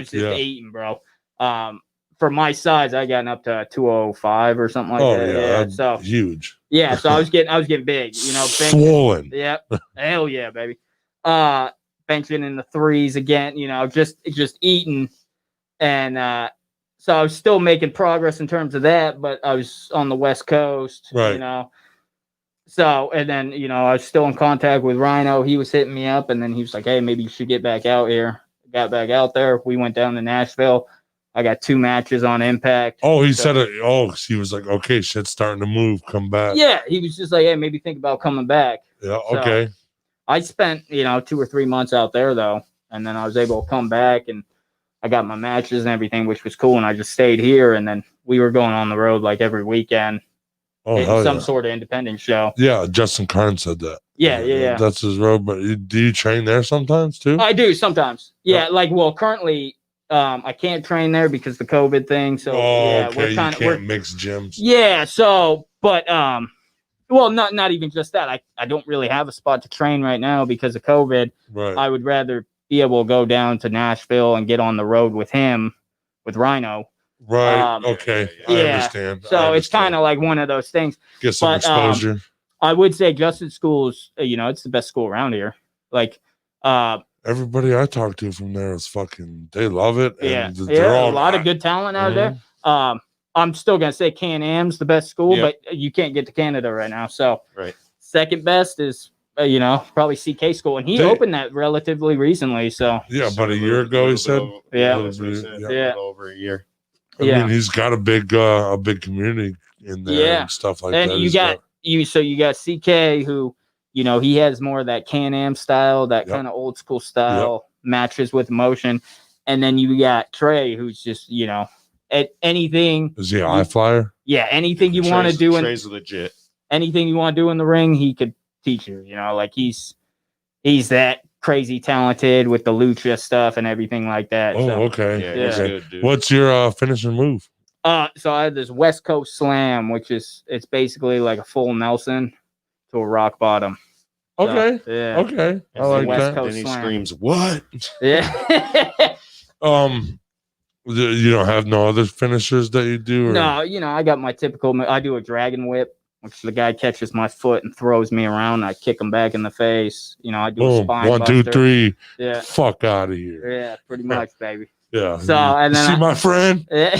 just eating, bro. For my size, I gotten up to 205 or something like that. Yeah, that's so huge. Yeah, so I was getting big, swollen. Yeah, hell yeah, baby. Benching in the threes again, just eating, and so I was still making progress in terms of that, but I was on the West Coast, right. So, and then, I was still in contact with Rhino. He was hitting me up, and then he was like, hey, maybe you should get back out here. Got back out there. We went down to Nashville. I got 2 matches on Impact. Oh, he said it. Oh, he was like, okay, shit's starting to move. Come back. Yeah, he was just like, hey, maybe think about coming back. Yeah, okay. So I spent, 2 or 3 months out there, though, and then I was able to come back, and I got my matches and everything, which was cool, and I just stayed here, and then we were going on the road like every weekend. Oh, some sort of independent show. Yeah, Justin Karn said that. Yeah. That's his road. But do you train there sometimes too? I do sometimes. Yeah, currently I can't train there because the COVID thing. So okay. You can't mix gyms. Yeah. So, but well, not even just that. I don't really have a spot to train right now because of COVID. Right. I would rather be able to go down to Nashville and get on the road with him, with Rhino. Right. Okay. I understand. So it's kind of like one of those things. Get some exposure. I would say Justin School's, it's the best school around here. Like, everybody I talk to from there is they love it. And a lot of good talent out there. I'm still gonna say Can-Am's the best school, but you can't get to Canada right now. So second best is probably CK School, and he opened that relatively recently. So about a year ago he said. Over a year. I mean, he's got a big community in there and stuff like that. And you got CK who, he has more of that Can-Am style, that kind of old school style, matches with emotion. And then you got Trey, who's just, at anything. Is he a high flyer? Yeah, anything you want to do. Trey's legit. Anything you want to do in the ring, he could teach you. Like he's that crazy talented with the lucha stuff and everything like that. Oh, so, okay. He's good, dude. What's your finishing move? So I had this West Coast Slam, it's basically like a full Nelson to a rock bottom. Okay. So, yeah. Okay. I like West that. Coast And he Slam. screams, "What?" Yeah. You don't have no other finishers that you do? Or? No, I got my typical. I do a dragon whip, which the guy catches my foot and throws me around. I kick him back in the face. I do a spine 1, 2, buster. 3. Yeah. Fuck out of here. Yeah, pretty much, baby. Yeah. So and then see my friend. Yeah.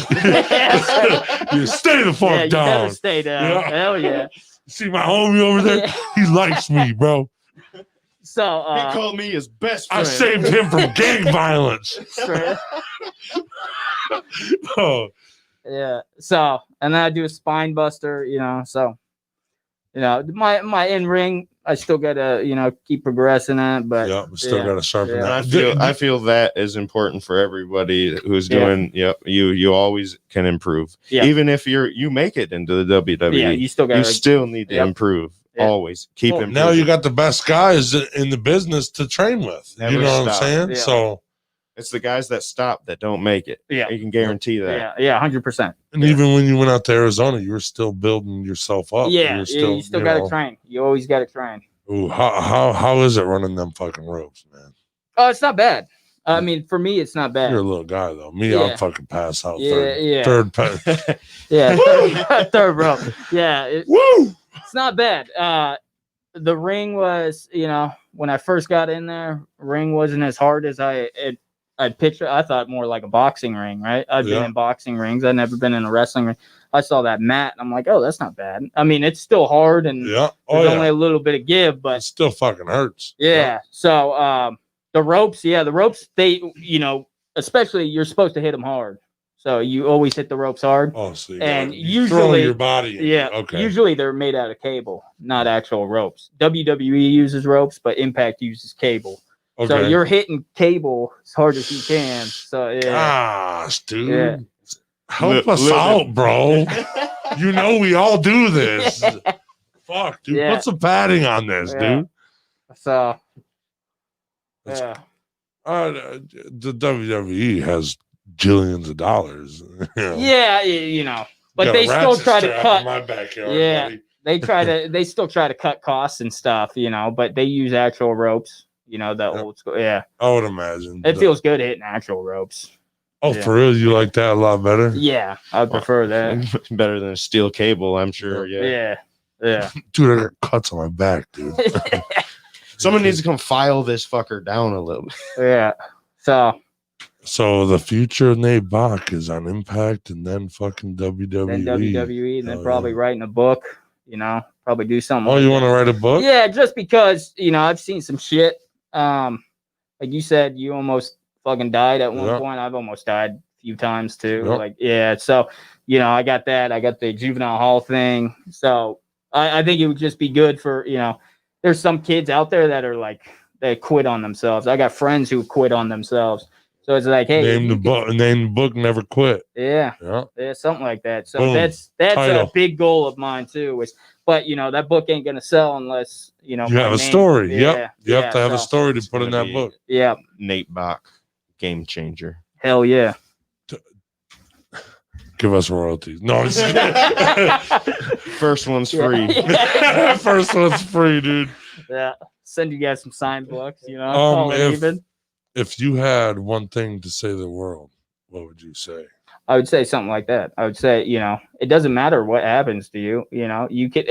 You stay the fuck you down. better stay down. Yeah. Hell yeah. See my homie over there? He likes me, bro. So he called me his best friend. I saved him from gang violence. Oh. Yeah. So and then I do a spine buster, so my in ring, I still gotta, keep progressing that, but still gotta sharpen that. I feel that is important for everybody who's doing you always can improve. Even if you make it into the WWE, you still need to improve. Always keep improving. Now you got the best guys in the business to train with. Never you know stop. what I'm saying? Yeah. So It's the guys that stop that don't make it. Yeah. You can guarantee that. Yeah, 100%. And even when you went out to Arizona, you were still building yourself up. Yeah, you still, you still got to train. You always got to train. Ooh, how is it running them fucking ropes, man? Oh, it's not bad. I mean, for me, it's not bad. You're a little guy though. Me, Yeah. I'll fucking pass out. Yeah, Third yeah, third row. Yeah, Woo! It's not bad. The ring was, when I first got in there, ring wasn't as hard as I'd picture. I thought more like a boxing ring, right? I've been in boxing rings. I've never been in a wrestling ring. I saw that mat, and I'm like, oh, that's not bad. I mean, it's still hard, and there's only a little bit of give, but it still fucking hurts. Yeah. So the ropes, they, especially you're supposed to hit them hard. So you always hit the ropes hard. Oh, so and you usually your body. Okay. Usually they're made out of cable, not actual ropes. WWE uses ropes, but Impact uses cable. Okay. So you're hitting cable as hard as you can. So yeah. Gosh, dude. Yeah. Help us out, bro. We all do this. Fuck, dude. Put some padding on this, dude. So the WWE has jillions of dollars. Yeah, but they still try to cut my backyard. Buddy. They still try to cut costs and stuff, but they use actual ropes, old school. Yeah. I would imagine. It feels good hitting actual ropes. Oh, for real? You like that a lot better? Yeah, I prefer that. Better than a steel cable, I'm sure. Yeah. Dude, I got cuts on my back, dude. Someone needs to come file this fucker down a little bit. Yeah. So the future of Nate Bock is on Impact and then fucking WWE. Then WWE, and then probably writing a book, probably do something. Oh, you want to write a book? Yeah, just because, I've seen some shit. Like you said, you almost fucking died at one point. I've almost died a few times too. So, I got that. I got the juvenile hall thing. So I think it would just be good for, there's some kids out there that are like, they quit on themselves. I got friends who quit on themselves. So it's like, hey, name the book Never Quit. Yeah, something like that. So boom. That's Title. A big goal of mine too. But that book ain't gonna sell unless you have a story. You have to have a story to put in that book. Yeah, Nate Bock, game changer. Hell yeah. Give us royalties. No, first one's free. First one's free, dude. Yeah, send you guys some signed books. If you had one thing to say to the world, what would you say? I would say something like that. I would say, it doesn't matter what happens to you. You can.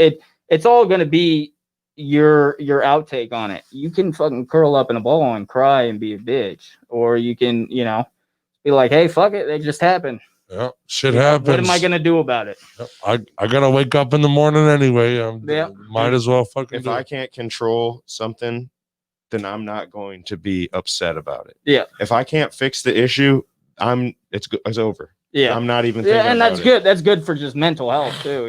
It's all going to be your outtake on it. You can fucking curl up in a ball and cry and be a bitch, or you can, be like, hey, fuck it, it just happened. Yeah, shit happens. What am I gonna do about it? I gotta wake up in the morning anyway. Might as well fucking. If I can't control something, then I'm not going to be upset about it. Yeah. If I can't fix the issue, it's over. Yeah. I'm not even thinking and that's about good. That's good for just mental health too,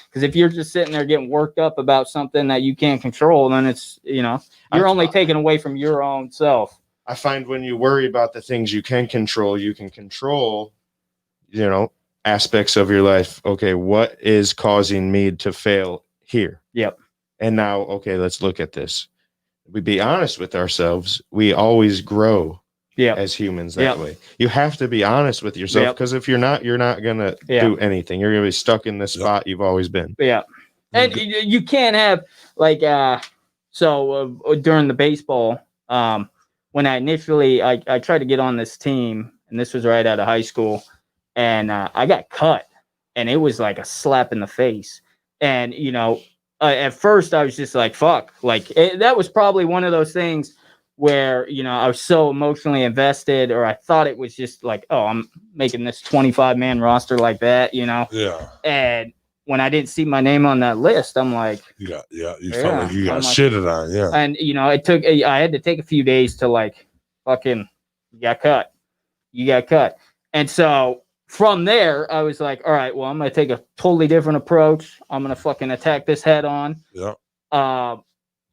Because if you're just sitting there getting worked up about something that you can't control, then it's, you're only taking away from your own self. I find when you worry about the things you can control, aspects of your life. Okay, what is causing me to fail here? Yep. And now, okay, let's look at this. We be honest with ourselves. We always grow as humans that way. You have to be honest with yourself, because if you're not gonna do anything. You're gonna be stuck in this spot you've always been. Yeah. And you can't have during the baseball, when I initially I tried to get on this team, and this was right out of high school, and I got cut, and it was like a slap in the face. And at first I was just like, fuck, that was probably one of those things where, I was so emotionally invested, or I thought it was just like, oh, I'm making this 25-man roster like that, Yeah. And when I didn't see my name on that list, I'm like, you felt like you got shitted on. Yeah. And, I had to take a few days to fucking, you got cut. And so from there, I was like, all right, well, I'm going to take a totally different approach. I'm going to fucking attack this head on. Yeah.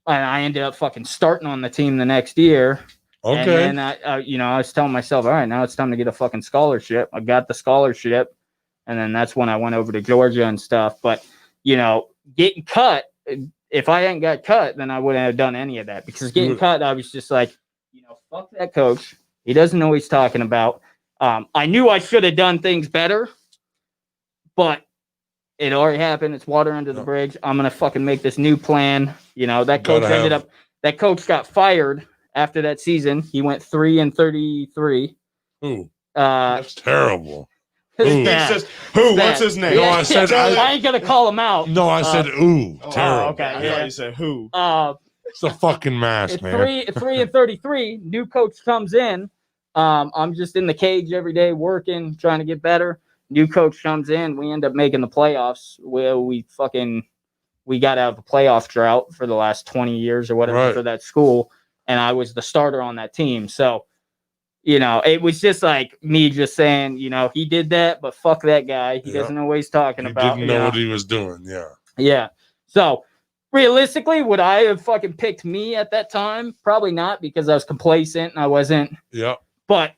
And I ended up fucking starting on the team the next year. Okay. And then I was telling myself, all right, now it's time to get a fucking scholarship. I got the scholarship. And then that's when I went over to Georgia and stuff. But, getting cut, if I hadn't got cut, then I wouldn't have done any of that. Because getting cut, I was just like, fuck that coach. He doesn't know what he's talking about. I knew I should have done things better, but it already happened. It's water under the bridge. I'm gonna fucking make this new plan. You know, that coach that coach got fired after that season. He went 3-33. Ooh, that's terrible. He says, "Who? What's his name?" No, I said I ain't gonna call him out. No, I said, "Ooh, terrible." Okay, I thought you said who. It's a fucking mess, man. 3-33. New coach comes in. I'm just in the cage every day working, trying to get better. New coach comes in. We end up making the playoffs. We got out of a playoff drought for the last 20 years or whatever for that school, and I was the starter on that team. So. You know, it was just like me just saying, you know, he did that, but fuck that guy. He doesn't know what he's talking about. He didn't know what he was doing. Yeah. Yeah. So realistically, would I have fucking picked me at that time? Probably not, because I was complacent and I wasn't. Yeah. But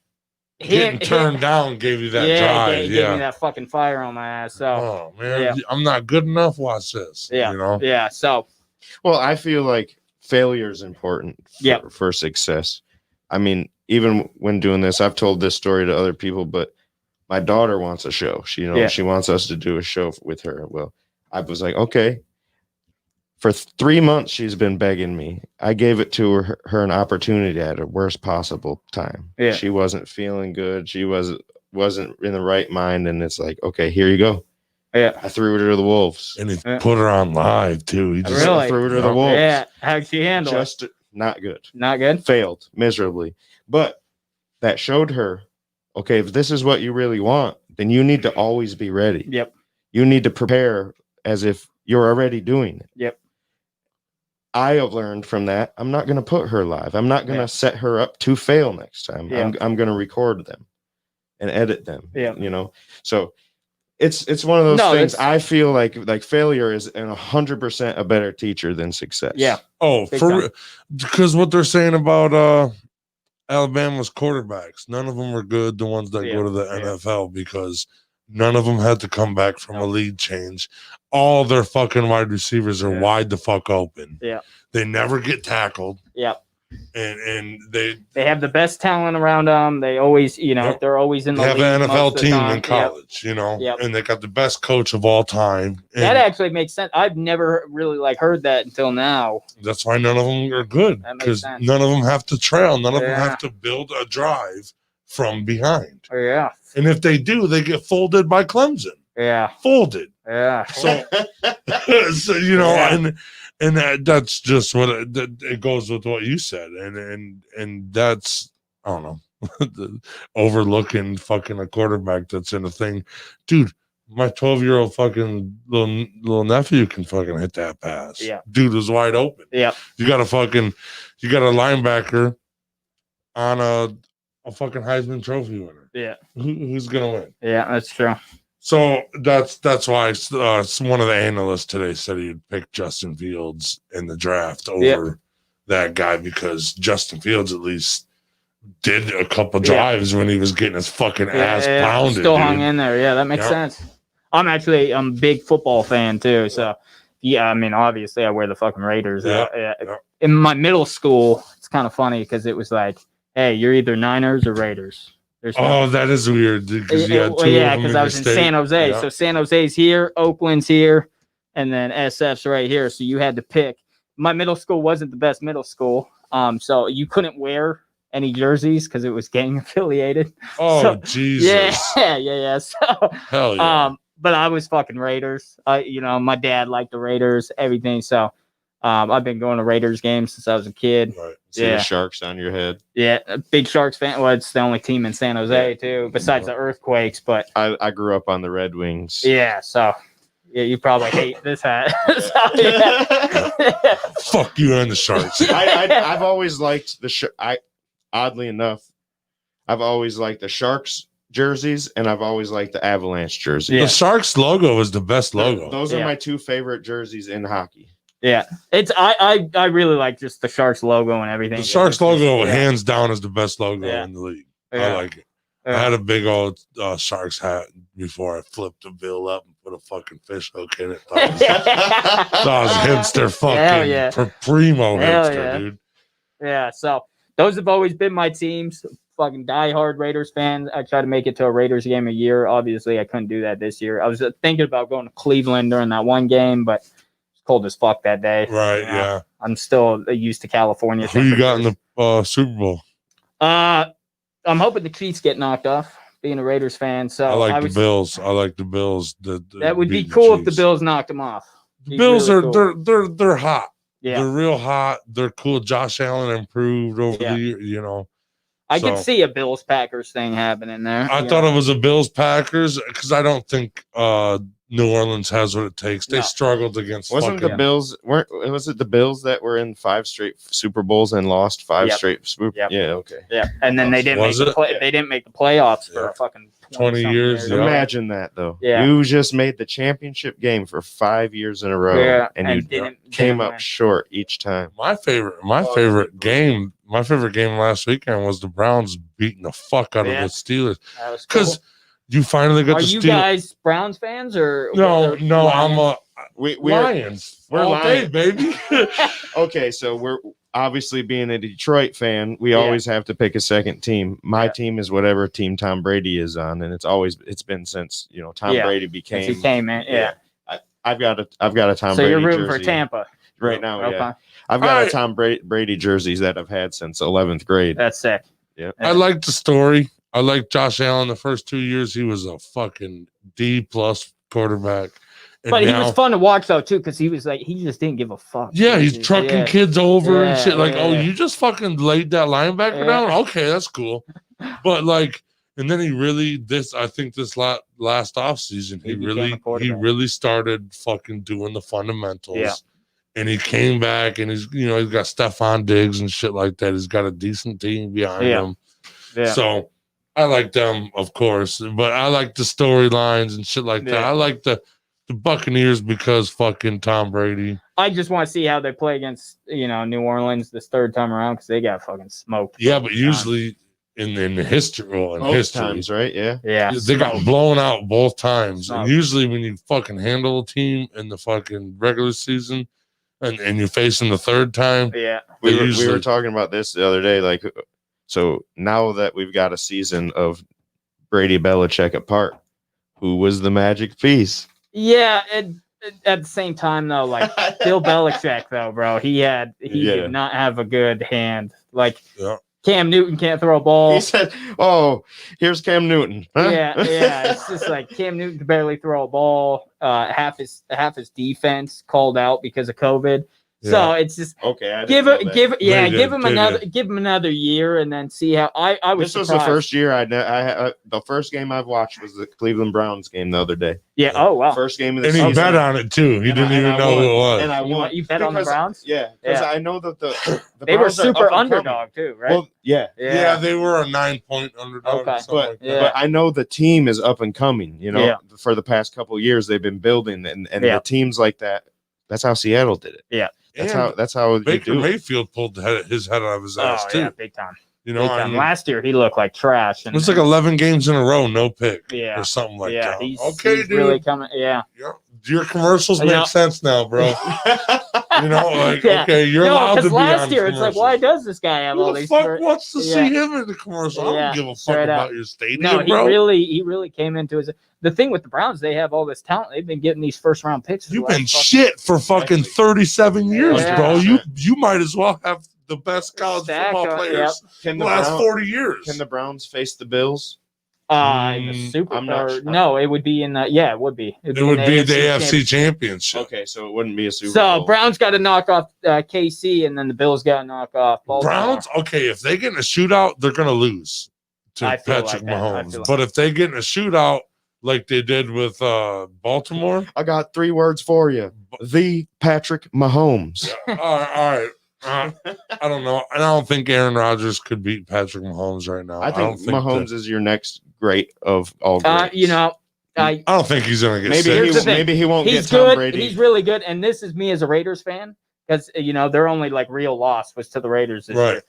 getting turned down gave you that drive. Gave me that fucking fire on my ass. So, oh man, I'm not good enough. Watch this. Yeah. You know? Yeah. So, well, I feel like failure is important for success. I mean, even when doing this, I've told this story to other people, but my daughter wants a show. She wants us to do a show with her. Well, I was like, okay. For 3 months, she's been begging me. I gave it to her an opportunity at a worst possible time. Yeah. She wasn't feeling good. She wasn't in the right mind. And it's like, okay, here you go. Yeah. I threw her to the wolves. And he put her on live, too. He just threw her to the wolves. Yeah. How'd she handle it? Not good. Not good? Failed miserably. But that showed her, okay, if this is what you really want, then you need to always be ready. Yep. You need to prepare as if you're already doing it. Yep. I have learned from that. I'm not going to put her live. I'm not going to set her up to fail next time. Yeah. I'm going to record them and edit them. Yeah. You know, so it's one of those things. I feel like failure is 100% a better teacher than success. Yeah. Oh, because what they're saying about Alabama's quarterbacks, none of them are good. The ones that go to the NFL, because none of them had to come back from a lead change. All their fucking wide receivers are wide the fuck open. Yeah. They never get tackled. Yeah. And they have the best talent around them. They always, you know, they're always in the league. They have an NFL team in college, you know, and they got the best coach of all time. And that actually makes sense. I've never really heard that until now. That's why none of them are good, because none of them have to trail. None of them have to build a drive from behind. Yeah. And if they do, they get folded by Clemson. Yeah. Folded. Yeah. So, you know, and that's just what it goes with what you said, and that's, I don't know, overlooking fucking a quarterback that's in a thing, dude. My 12-year-old fucking little nephew can fucking hit that pass. Yeah, dude was wide open. Yeah, you got a linebacker on a fucking Heisman Trophy winner. Yeah, who's gonna win? Yeah, that's true. So that's why one of the analysts today said he'd pick Justin Fields in the draft over that guy, because Justin Fields at least did a couple drives when he was getting his fucking ass pounded. Still hung in there. Yeah, that makes sense. I'm a big football fan too. So yeah, I mean, obviously I wear the fucking Raiders. In my middle school, it's kind of funny because it was like, hey, you're either Niners or Raiders. That is weird. Because I was in San Jose. Yeah. So San Jose's here, Oakland's here, and then SF's right here. So you had to pick. My middle school wasn't the best middle school. So you couldn't wear any jerseys because it was gang affiliated. Oh, so, Jesus. Yeah. So, hell yeah. But I was fucking Raiders. My dad liked the Raiders, everything. So I've been going to Raiders games since I was a kid. Right. See the Sharks on your head. Yeah, a big Sharks fan. Well, it's the only team in San Jose too, besides the Earthquakes. But I grew up on the Red Wings. Yeah, so you probably hate this hat. Fuck you and the Sharks. I've always liked oddly enough, I've always liked the Sharks jerseys, and I've always liked the Avalanche jersey. The Sharks logo is the best logo. Those are my two favorite jerseys in hockey. Yeah, I really like just the Sharks logo and everything. The Sharks logo, hands down, is the best logo in the league. I like it. I had a big old Sharks hat before I flipped the bill up and put a fucking fish hook in it. That was hipster fucking primo hipster, dude. Yeah, so those have always been my teams. fucking diehard Raiders fan. I try to make it to a Raiders game a year. Obviously, I couldn't do that this year. I was thinking about going to Cleveland during that one game, but it's cold as fuck that day. Right, you know? yeah. I'm still used to California. Who you got in the Super Bowl? I'm hoping the Chiefs get knocked off, being a Raiders fan. So I like the Bills. I like the Bills. That would be cool if the Bills knocked them off. The Bills really are cool. they're hot. Yeah. They're real hot. They're cool. Josh Allen improved over the year, you know. I could see a Bills Packers thing happening there. I thought it was a Bills Packers because I don't think New Orleans has what it takes. They struggled against. Was it the Bills that were in 5 straight Super Bowls and lost 5 straight Super? Yep. Yeah, okay. Yeah, and then they didn't they didn't make the playoffs for a fucking 20 years. Imagine that though. Yeah. You just made the championship game for 5 years in a row, and you came up short each time. My favorite game last weekend was the Browns beating the fuck out of the Steelers because you finally got. Are you guys Browns fans or no? I'm a we're Lions. We're all day, baby. Okay, so we're obviously being a Detroit fan. We always have to pick a second team. My team is whatever team Tom Brady is on, and it's been since Tom Brady became. Since he came in, I've got a Tom Brady. So you're rooting for Tampa right now? Okay. Yeah, I've got a Tom Brady jerseys that I've had since 11th grade. That's sick. Yeah, I like the story. I like Josh Allen. The first 2 years, he was a fucking D+ quarterback. And but he was fun to watch though too, because he just didn't give a fuck. Yeah, he's trucking kids over and shit. Like, you just fucking laid that linebacker down. Okay, that's cool. But and then he really I think this last offseason, he really started fucking doing the fundamentals. Yeah. And he came back and he's got Stephon Diggs and shit like that. He's got a decent team behind him. Yeah. So I like them, of course, but I like the storylines and shit like that. I like the Buccaneers because fucking Tom Brady. I just want to see how they play against New Orleans this third time around because they got fucking smoked. Yeah, but usually in history, times, right? Yeah, they got blown out both times. And usually when you fucking handle a team in the fucking regular season and you face them the third time, we were talking about this the other day. So now that we've got a season of Brady Belichick apart, who was the magic piece? Yeah, at the same time though, Bill Belichick though, bro, he did not have a good hand. Cam Newton can't throw a ball. He said, "Oh, here's Cam Newton." Huh? Yeah. It's just Cam Newton could barely throw a ball. Half his defense called out because of COVID. Yeah. So it's just give him another year and then see how I was. This was the first year the first game I've watched was the Cleveland Browns game the other day. Yeah. Oh wow. First game of the season. And he bet on it too. He didn't even know who it was. And I won. You bet on the Browns? Yeah, because I know that the they were super underdog too, right? Well, yeah, they were a 9-point underdog. Okay. But I know the team is up and coming. For the past couple of years they've been building, and the teams like that. That's how Seattle did it. Yeah. That's how Baker Mayfield pulled his head out of his ass too. Yeah, big time. Big time. Last year he looked like trash. It was 11 games in a row, no pick, or something like that. He's dude. Really coming. Yeah. Your commercials make sense now, bro. Okay, you're allowed to be last on year it's why does this guy have all these? Who the fuck wants to see him in the commercial? I don't give a fuck about your stadium, bro. He really came into his. The thing with the Browns, they have all this talent. They've been getting these first round picks. You've been shit for fucking 37 years, bro. You might as well have the best college football players in the last 40 years. Can the Browns face the Bills? The Super. No, it would be in the. Yeah, it would be. It would be the AFC Championship. Okay, so it wouldn't be a Super Bowl. So Browns got to knock off KC, and then the Bills got to knock off Baltimore. Browns. Okay, if they get in a shootout, they're gonna lose to Patrick Mahomes. But if they get in a shootout like they did with Baltimore, I got 3 words for you: the Patrick Mahomes. Yeah, all right. I don't know. I don't think Aaron Rodgers could beat Patrick Mahomes right now. I think Mahomes is your next great of all greats. I don't think he's gonna get maybe he won't get Tom Brady. He's really good, and this is me as a Raiders fan because their only real loss was to the Raiders this year.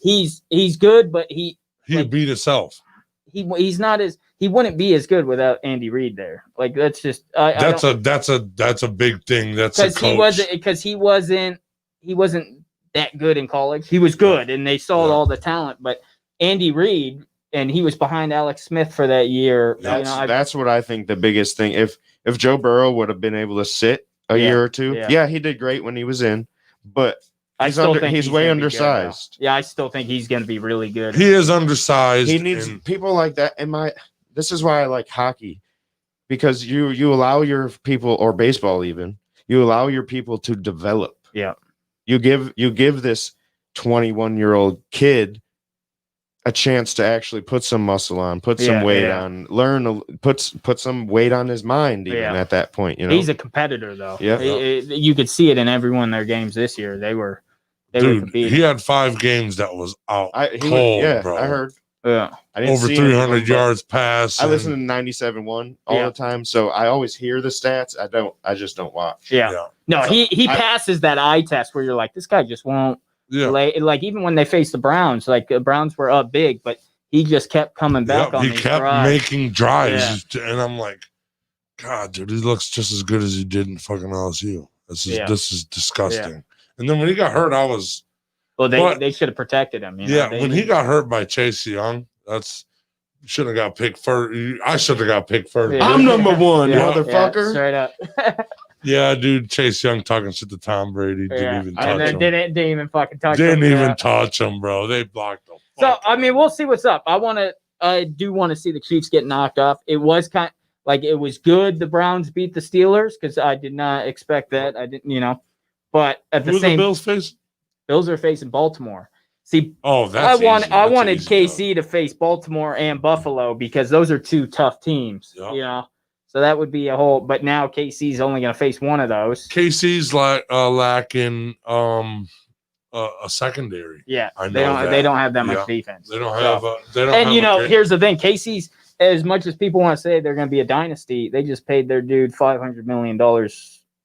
He's good, but he beat himself. He's not as he wouldn't be as good without Andy Reid there. That's just that's a big thing. That's because he wasn't that good in college. He was good, and they saw all the talent, but Andy Reid, and he was behind Alex Smith for that year. That's what I think the biggest thing. If Joe Burrow would have been able to sit a year or two, he did great when he was in, but he's way undersized. I still think he's going to be really good. He is undersized. He needs people like that. This is why I like hockey, because you allow your people, or baseball even, you allow your people to develop. Yeah. You give this 21-year-old kid a chance to actually put some muscle on, put some weight on, put some weight on his mind even at that point. He's a competitor though. Yeah. You could see it in every one of their games this year. They were competing. He had 5 games that was out cold, bro. I heard. Yeah. I didn't over 300 yards pass. I listen to 97.1 all the time, so I always hear the stats. I just don't watch. Yeah. No, he passes that eye test where you're like, this guy just won't. Yeah. Like even when they faced the Browns, like the Browns were up big, but he just kept coming back on. He kept making drives, and I'm like, God, dude, he looks just as good as he did in fucking LSU. This is disgusting. Yeah. And then when he got hurt, I was. Well, they should have protected him. When he got hurt by Chase Young, should have got picked first. I should have got picked first. Yeah. I'm number 1, motherfucker. Straight up. Yeah, dude, Chase Young talking shit to Tom Brady. Didn't even touch him. Didn't even fucking touch him. Didn't even touch him, bro. They blocked him. So, I mean, we'll see what's up. I do want to see the Chiefs get knocked off. It was it was good the Browns beat the Steelers because I did not expect that. I didn't, but at the same, the Bills face? Bills are facing Baltimore. See, that's I wanted KC to face Baltimore and Buffalo because those are 2 tough teams. Yep. So that would be a whole. But now KC's only going to face one of those. KC's lacking a secondary. Yeah, they don't have that much defense. They don't have. Here's the thing: KC's, as much as people want to say they're going to be a dynasty, they just paid their dude $500 million,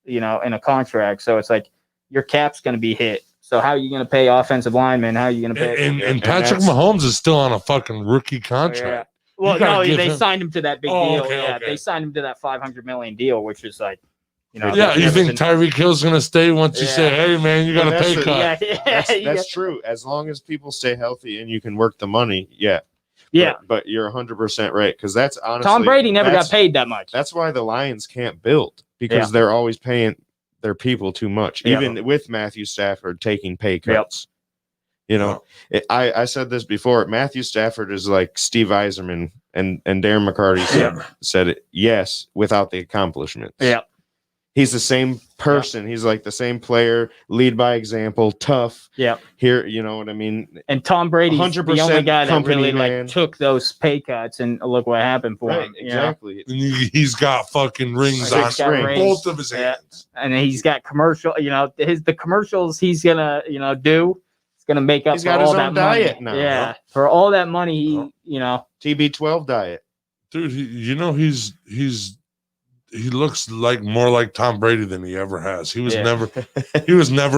in a contract. So it's like your cap's going to be hit. So how are you going to pay offensive linemen? How are you going to pay? And Patrick Mahomes is still on a fucking rookie contract. Well, no, they signed him to that big deal. Okay. They signed him to that $500 million deal, which is like, you think Tyreek Hill's going to stay once you say, hey, man, you got to pay cut. That's true. As long as people stay healthy and you can work the money, But you're 100% right, because that's honestly. Tom Brady never got paid that much. That's why the Lions can't build, because they're always paying their people too much, even with Matthew Stafford taking pay cuts. I said this before. Matthew Stafford is like Steve Eiserman, and Darren McCarty said it. Yes, without the accomplishments. Yeah, he's the same person. Yeah. He's like the same player, lead by example, tough. Yeah, here, you know what I mean. And Tom Brady's 100% the only guy that really took those pay cuts, and look what happened for him. Exactly. He's got fucking rings on both of his hands, and he's got commercial. The commercials he's gonna do. Gonna make up he's got for all his own that diet money. now. Yeah, for all that money, TB12 diet, dude. He looks like more like Tom Brady than he ever has. He was never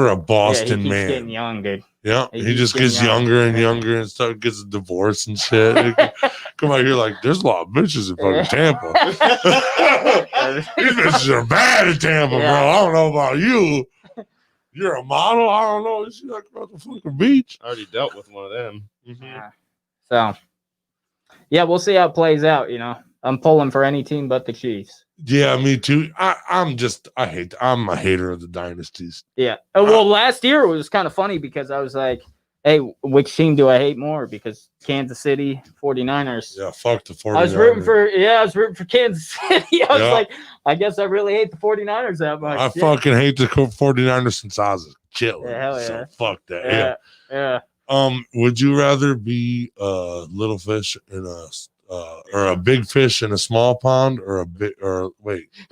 a Boston he man. Getting young, dude. Yeah, he just gets younger and younger and stuff. Gets a divorce and shit. Come out here like there's a lot of bitches in fucking Tampa. These bitches are bad in Tampa, bro. I don't know about you. You're a model? I don't know. Is she like about the fucking beach? I already dealt with one of them. Mm-hmm. So, we'll see how it plays out. I'm pulling for any team but the Chiefs. Yeah, me too. I'm a hater of the dynasties. Yeah. Well, last year it was kind of funny because I was like, hey, which team do I hate more? Because Kansas City 49ers. Yeah, fuck the 49ers. I was rooting for Kansas City. I was like, I guess I really hate the 49ers that much. I fucking hate the 49ers since I was a kid. Yeah, hell yeah. So fuck that. Yeah. Would you rather be a little fish in or a big fish in a small pond, or a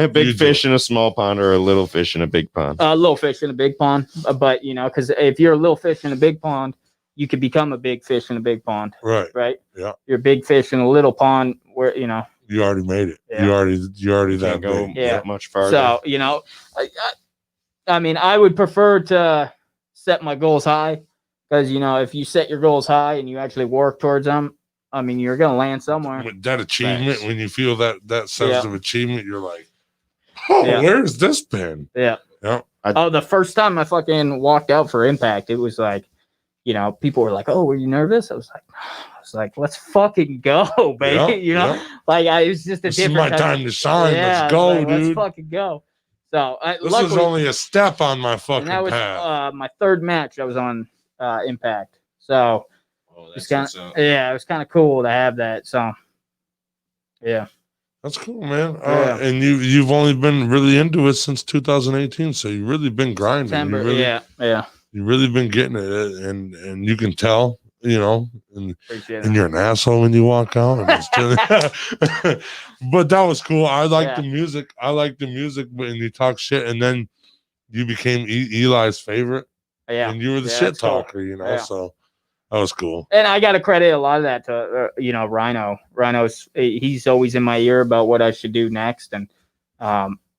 big fish in a small pond, or a little fish in a big pond? A little fish in a big pond, but because if you're a little fish in a big pond, you could become a big fish in a big pond. Right. Yeah. You're a big fish in a little pond where you already made it. Yeah. You already that go that much farther. So I mean, I would prefer to set my goals high, because if you set your goals high and you actually work towards them, I mean, you're gonna land somewhere. With that achievement, when you feel that sense of achievement, you're like, where's this been? Yeah. The first time I fucking walked out for Impact, it was like, people were like, "Oh, were you nervous?" I was like, was like, let's fucking go, baby. Yep, you know, yep. like it was just a This is different my time to shine. Yeah, Let's go, like, dude. Let's fucking go. So This luckily, is only a step on my fucking and that was path. my third match I was on Impact. So that's it was kind of cool to have that. So yeah. That's cool, man. Yeah. And you've only been really into it since 2018, so you've really been grinding. September, yeah. You've really been getting it, and you can tell, you know, and you're an asshole when you walk out. And but that was cool. I like the music. I like the music, and you talk shit, and then you became Eli's favorite. Yeah, and you were the shit talker, cool. You know. Yeah. So that was cool. And I got to credit a lot of that to you know, Rhino. Rhino's he's always in my ear about what I should do next, and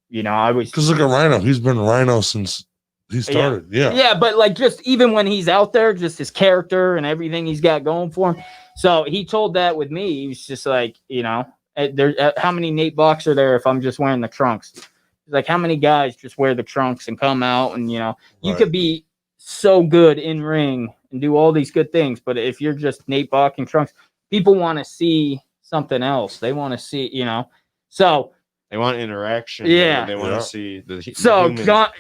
you know, I was because look at Rhino. He's been Rhino since he started. Yeah, but like just even when he's out there, just his character and everything he's got going for him. So he told that with me. He was just like, you know, how many Nate Bocks are there if I'm just wearing the trunks? He's like, how many guys just wear the trunks and come out and, you know, you could be so good in ring and do all these good things, but if you're just Nate Bock in trunks, people want to see something else. They want to see, you know, so they want interaction. Yeah, they want to see the. So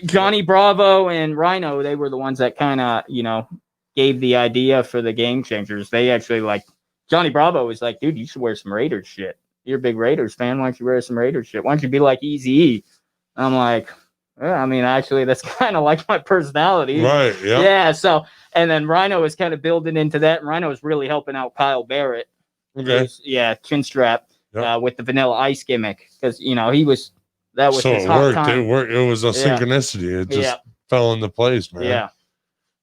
Johnny Bravo and Rhino, they were the ones that kind of, you know, gave the idea for the Game Changers. They actually like Johnny Bravo was like, dude, you should wear some Raiders shit. You're a big Raiders fan. Why don't you wear some Raiders shit? Why don't you be like Eazy-E? I'm like, I mean, actually, that's kind of like my personality. Right. Yeah. Yeah. So, and then Rhino was kind of building into that. And Rhino was really helping out Kyle Barrett. Okay. Chin strap with the Vanilla Ice gimmick. Because, you know, that was so his it hot worked. time. It worked. It was a synchronicity. It just fell into place, man. Yeah.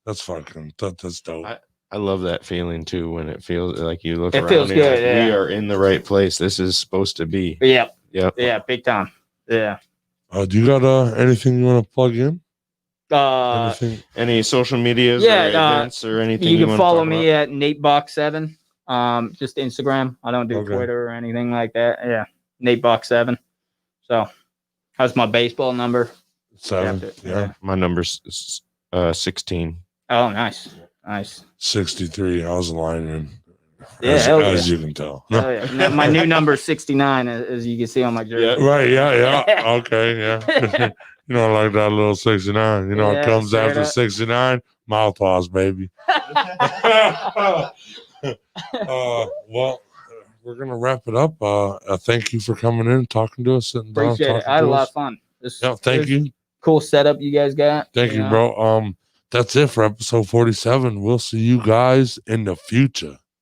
That's fucking, that's dope. I love that feeling too when it feels like you look around. It feels good. Like, we are in the right place. This is supposed to be. Yep. Yep. Yeah. Big time. Yeah. Do you got anything you want to plug in? Any social medias or events or anything? You can follow me at Nate Bock 7. Just Instagram. I don't do Twitter or anything like that. Yeah. Nate Bock 7. So how's my baseball number? 7. Yeah. My number's 16. Oh, nice. Nice. 63. I was lying. Yeah, as you can tell. Yeah. My new number is 69, as you can see on my jersey. Yeah, right. Yeah. Okay. Yeah. You know, like that little 69. You know, it comes after 69. Mouthwash, baby. Well, we're gonna wrap it up. Thank you for coming in, talking to us, and appreciate it. I had a lot of fun. Thank you. Cool setup you guys got. Thank you, bro. That's it for episode 47. We'll see you guys in the future.